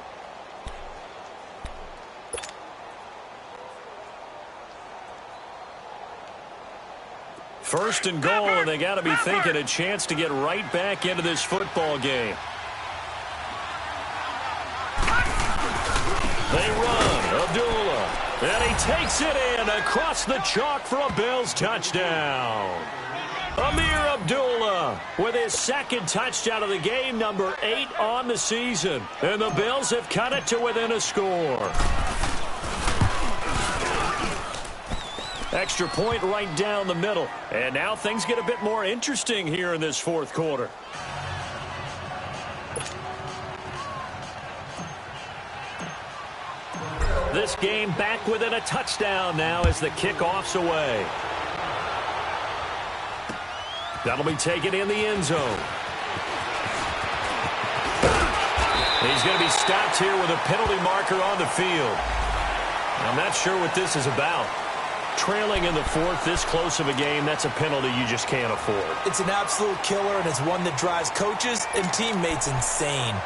First and goal, and they got to be thinking a chance to get right back into this football game. They run. Abdullah. And he takes it in across the chalk for a Bills touchdown. Amir Abdullah with his second touchdown of the game, number 8 on the season. And the Bills have cut it to within a score. Extra point right down the middle. And now things get a bit more interesting here in this fourth quarter. This game back within a touchdown now as the kickoff's away. That'll be taken in the end zone. He's going to be stopped here with a penalty marker on the field. I'm not sure what this is about. Trailing in the fourth, this close of a game, that's a penalty you just can't afford. It's an absolute killer, and it's one that drives coaches and teammates insane.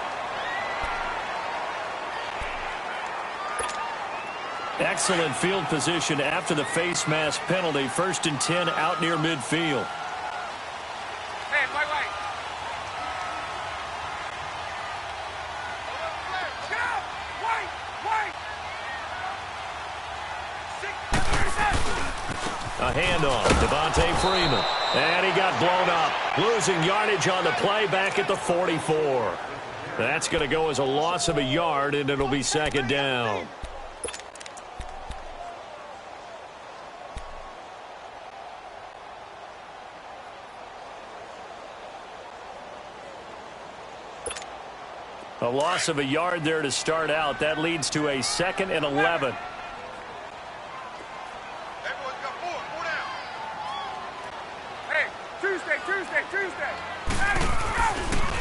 Excellent field position after the face mask penalty. 1st and 10 out near midfield. Hey, wait. Go! Wait! A handoff. Devontae Freeman. And he got blown up. Losing yardage on the play back at the 44. That's going to go as a loss of a yard, and it'll be second down. A loss of a yard there to start out. That leads to a 2nd and 11.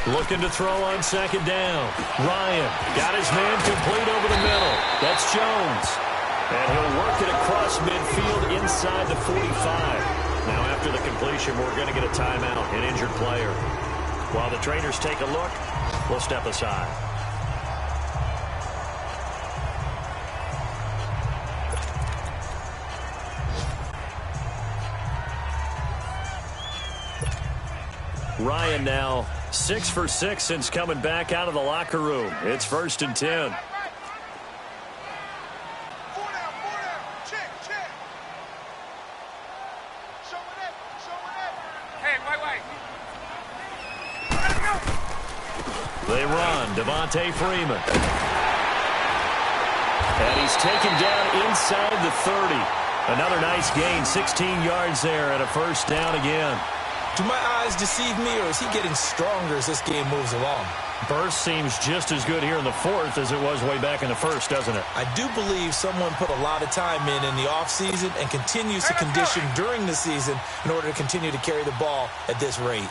Looking to throw on second down. Ryan got his man complete over the middle. That's Jones. And he'll work it across midfield inside the 45. Now after the completion, we're going to get a timeout, an injured player. While the trainers take a look, we'll step aside. Ryan now 6 for 6 since coming back out of the locker room. It's 1st and 10. They run. Devontae Freeman. And he's taken down inside the 30. Another nice gain. 16 yards there and a first down again. Do my eyes deceive me, or is he getting stronger as this game moves along? Burst seems just as good here in the fourth as it was way back in the first, doesn't it? I do believe someone put a lot of time in the offseason and continues to condition during the season in order to continue to carry the ball at this rate.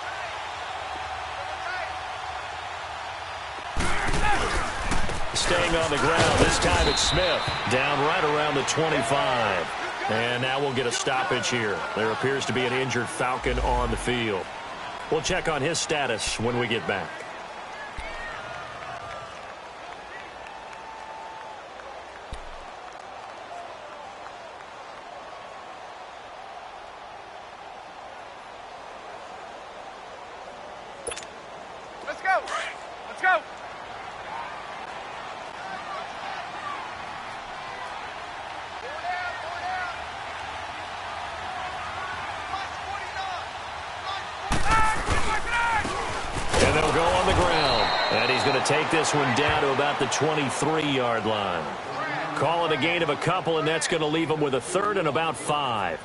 Staying on the ground, this time it's Smith, down right around the 25. And now we'll get a stoppage here. There appears to be an injured Falcon on the field. We'll check on his status when we get back. Let's go. Let's go. And they'll go on the ground. And he's going to take this one down to about the 23-yard line. Call it a gain of a couple, and that's going to leave them with a third and about 5.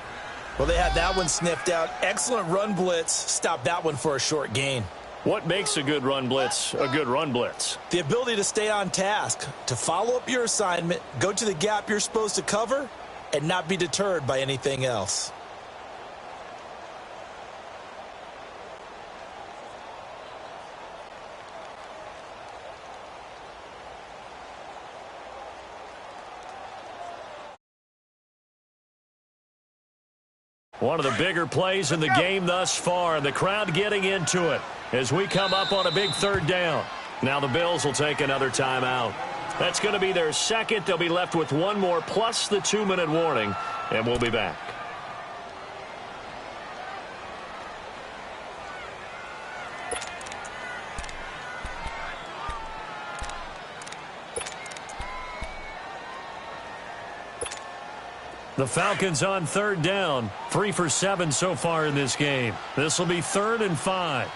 Well, they had that one sniffed out. Excellent run blitz. Stopped that one for a short gain. What makes a good run blitz a good run blitz? The ability to stay on task, to follow up your assignment, go to the gap you're supposed to cover, and not be deterred by anything else. One of the bigger plays in the game thus far, and the crowd getting into it as we come up on a big third down. Now the Bills will take another timeout. That's going to be their second. They'll be left with one more plus the 2-minute warning, and we'll be back. The Falcons on third down, 3 for 7 so far in this game. This will be 3rd and 5.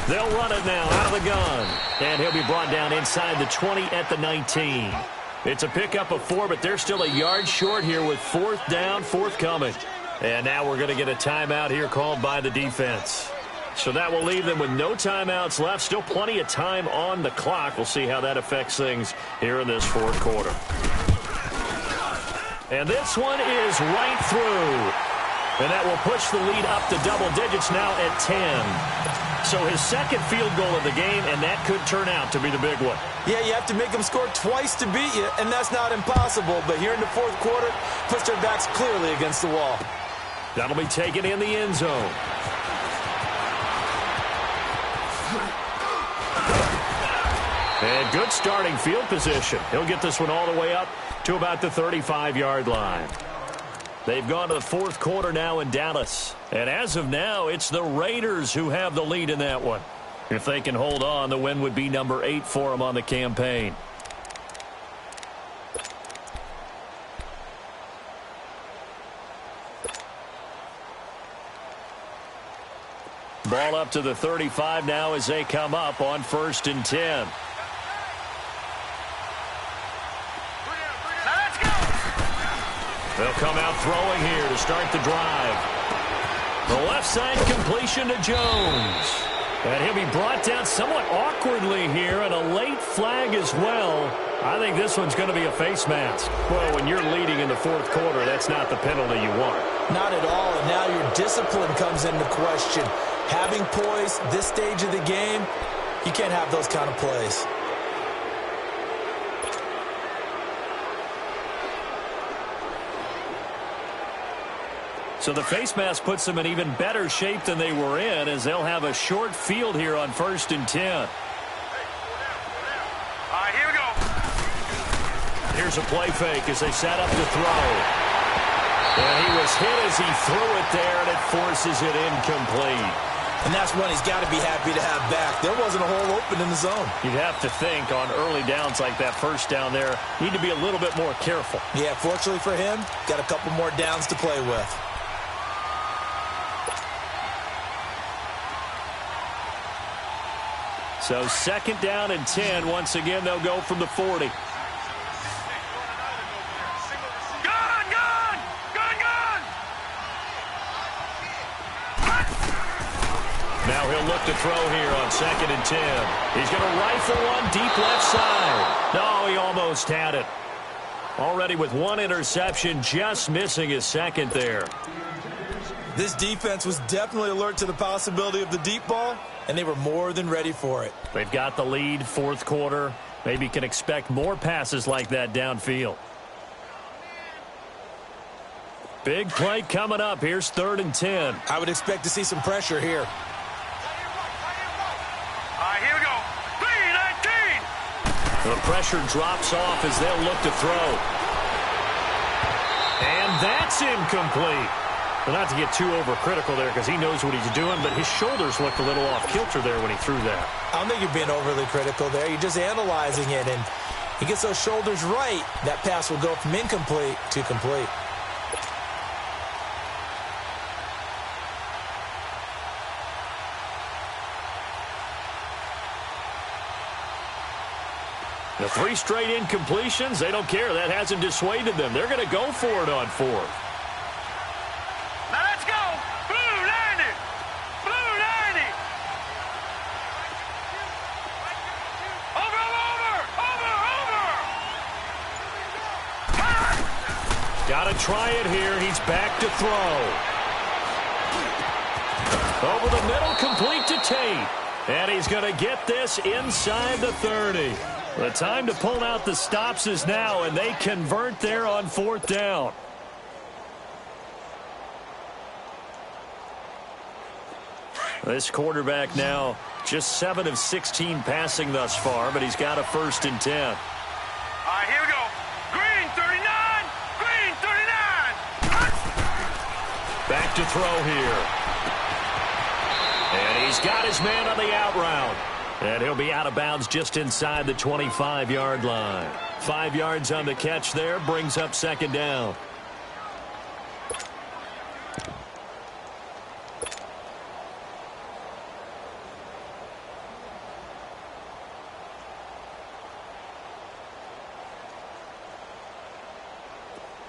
They'll run it now out of the gun. And he'll be brought down inside the 20 at the 19. It's a pickup of 4, but they're still a yard short here with 4th down, forthcoming. And now we're going to get a timeout here called by the defense. So that will leave them with no timeouts left. Still plenty of time on the clock. We'll see how that affects things here in this fourth quarter. And this one is right through. And that will push the lead up to double digits now at 10. So his second field goal of the game, and that could turn out to be the big one. Yeah, you have to make them score twice to beat you, and that's not impossible. But here in the fourth quarter, puts their backs clearly against the wall. That'll be taken in the end zone. And good starting field position. He'll get this one all the way up to about the 35-yard line. They've gone to the fourth quarter now in Dallas. And as of now, it's the Raiders who have the lead in that one. If they can hold on, the win would be number 8 for them on the campaign. Ball up to the 35 now as they come up on 1st and 10. They'll come out throwing here to start the drive. The left side completion to Jones. And he'll be brought down somewhat awkwardly here, and a late flag as well. I think this one's going to be a face mask. Well, when you're leading in the fourth quarter, that's not the penalty you want. Not at all, and now your discipline comes into question. Having poise this stage of the game, you can't have those kind of plays. So the face mask puts them in even better shape than they were in, as they'll have a short field here on 1st and 10. All right, here we go. Here's a play fake as they set up to throw. And he was hit as he threw it there, and it forces it incomplete. And that's one he's got to be happy to have back. There wasn't a hole open in the zone. You'd have to think on early downs like that first down there, need to be a little bit more careful. Yeah, fortunately for him, got a couple more downs to play with. So 2nd down and 10. Once again, they'll go from the 40. Gun, gun! Gun, gun! to throw here on 2nd and 10. He's going to rifle one deep left side. No, he almost had it. Already with one interception, just missing his second there. This defense was definitely alert to the possibility of the deep ball, and they were more than ready for it. They've got the lead, fourth quarter. Maybe can expect more passes like that downfield. Big play coming up. Here's 3rd and 10. I would expect to see some pressure here. All right, here we go. 3-19. The pressure drops off as they'll look to throw. And that's incomplete. Well, not to get too overcritical there because he knows what he's doing, but his shoulders looked a little off kilter there when he threw that. I don't think you're being overly critical there. You're just analyzing it, and he gets those shoulders right. That pass will go from incomplete to complete. The 3 straight incompletions, they don't care. That hasn't dissuaded them. They're going to go for it on 4th. Now let's go. Blue 90. Blue 90. Over. Got to try it here. He's back to throw. Over the middle, complete to Tate. And he's going to get this inside the 30. The time to pull out the stops is now, and they convert there on 4th down. This quarterback now just 7 of 16 passing thus far, but he's got a 1st and 10. All right, here we go. Green 39. Green 39. Back to throw here. And he's got his man on the out route. And he'll be out of bounds just inside the 25-yard line. 5 yards on the catch there, brings up 2nd down.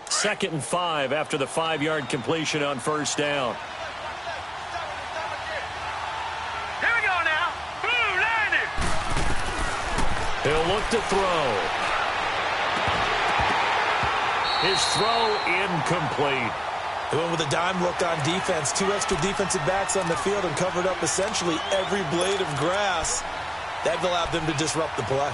Second and 5 after the 5-yard completion on 1st down. He'll look to throw. His throw incomplete. He went with a dime look on defense. 2 extra defensive backs on the field and covered up essentially every blade of grass. That allowed them to disrupt the play.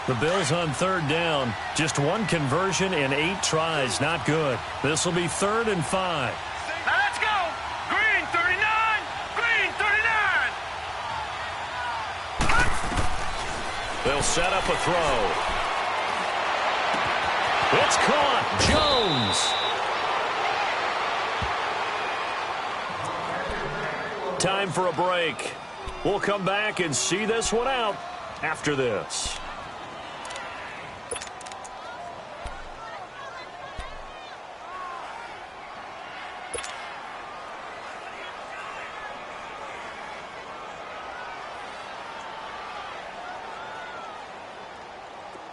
The Bills on 3rd down. Just 1 conversion in 8 tries. Not good. This will be 3rd and 5. Now let's go. Green 39. Green 39. They'll set up a throw. It's caught. Jones. Time for a break. We'll come back and see this one out after this.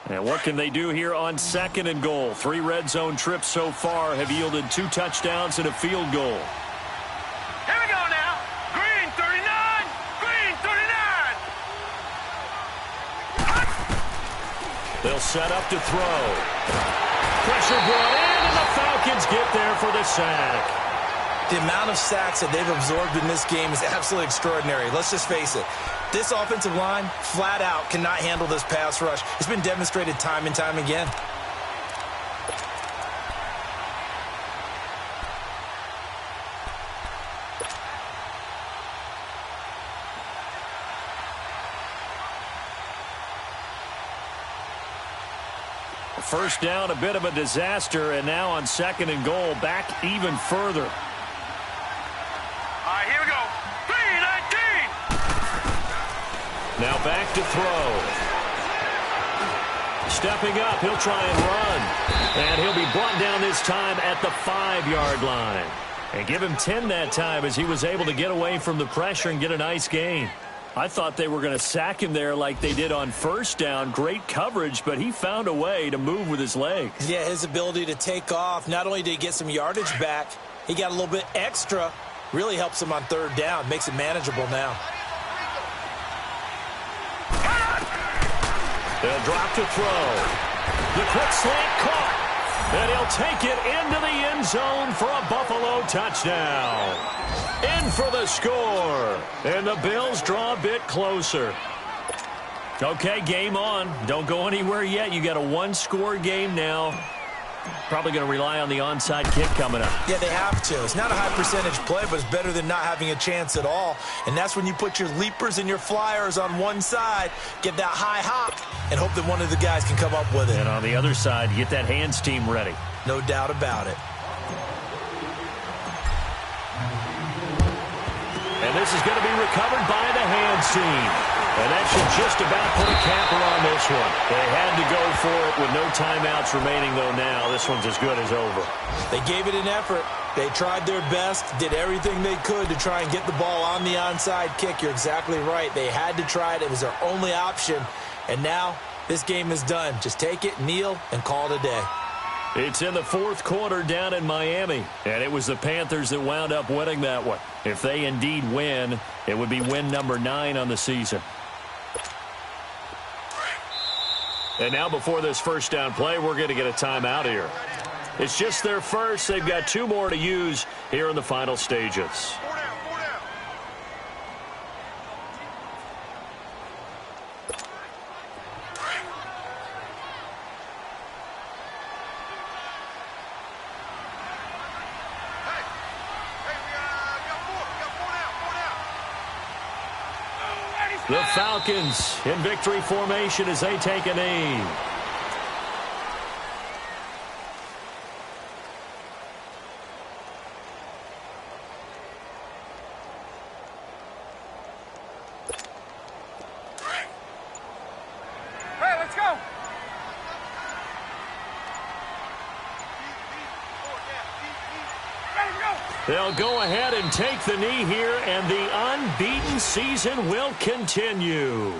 And what can they do here on 2nd and goal? 3 red zone trips so far have yielded 2 touchdowns and a field goal. Here we go now. Green 39. Green 39. They'll set up to throw. Pressure brought in, and the Falcons get there for the sack. The amount of sacks that they've absorbed in this game is absolutely extraordinary. Let's just face it. This offensive line, flat out, cannot handle this pass rush. It's been demonstrated time and time again. First down, a bit of a disaster, and now on 2nd and goal, back even further. All right, here we go. 3-19. Now back to throw. Stepping up, he'll try and run. And he'll be brought down this time at the 5-yard line. And give him 10 that time as he was able to get away from the pressure and get a nice gain. I thought they were going to sack him there like they did on first down. Great coverage, but he found a way to move with his legs. Yeah, his ability to take off. Not only did he get some yardage back, he got a little bit extra. Really helps him on third down. Makes it manageable now. They'll drop to throw. The quick slant caught. And he'll take it into the end zone for a Buffalo touchdown. In for the score. And the Bills draw a bit closer. Okay, game on. Don't go anywhere yet. You got a one-score game now. Probably going to rely on the onside kick coming up. Yeah, they have to. It's not a high percentage play, but it's better than not having a chance at all. And that's when you put your leapers and your flyers on one side, get that high hop, and hope that one of the guys can come up with it. And on the other side, get that hands team ready. No doubt about it. And this is going to be recovered by the hands team. And that should just about put a capper on this one. They had to go for it with no timeouts remaining, though, now. This one's as good as over. They gave it an effort. They tried their best, did everything they could to try and get the ball on the onside kick. You're exactly right. They had to try it. It was their only option. And now this game is done. Just take it, kneel, and call it a day. It's in the fourth quarter down in Miami, and it was the Panthers that wound up winning that one. If they indeed win, it would be win number 9 on the season. And now before this first down play, we're going to get a timeout here. It's just their first. They've got 2 more to use here in the final stages. The Falcons in victory formation as they take a knee. Hey, let's go. They'll go ahead and take the knee here, and the unbeaten season will continue.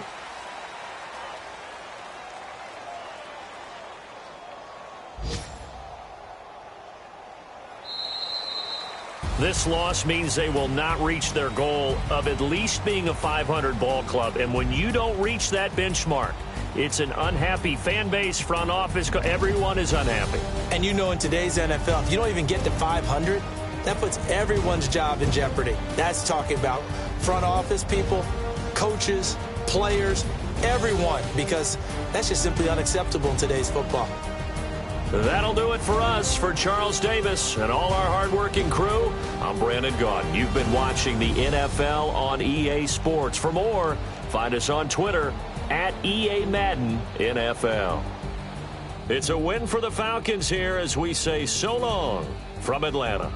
This loss means they will not reach their goal of at least being a 500 ball club. And when you don't reach that benchmark, it's an unhappy fan base, front office. Everyone is unhappy. And you know in today's NFL, if you don't even get to 500, that puts everyone's job in jeopardy. That's talking about front office people, coaches, players, everyone, because that's just simply unacceptable in today's football. That'll do it for us. For Charles Davis and all our hardworking crew, I'm Brandon Gaudin. You've been watching the NFL on EA Sports. For more, find us on Twitter at EA Madden NFL. It's a win for the Falcons here as we say so long from Atlanta.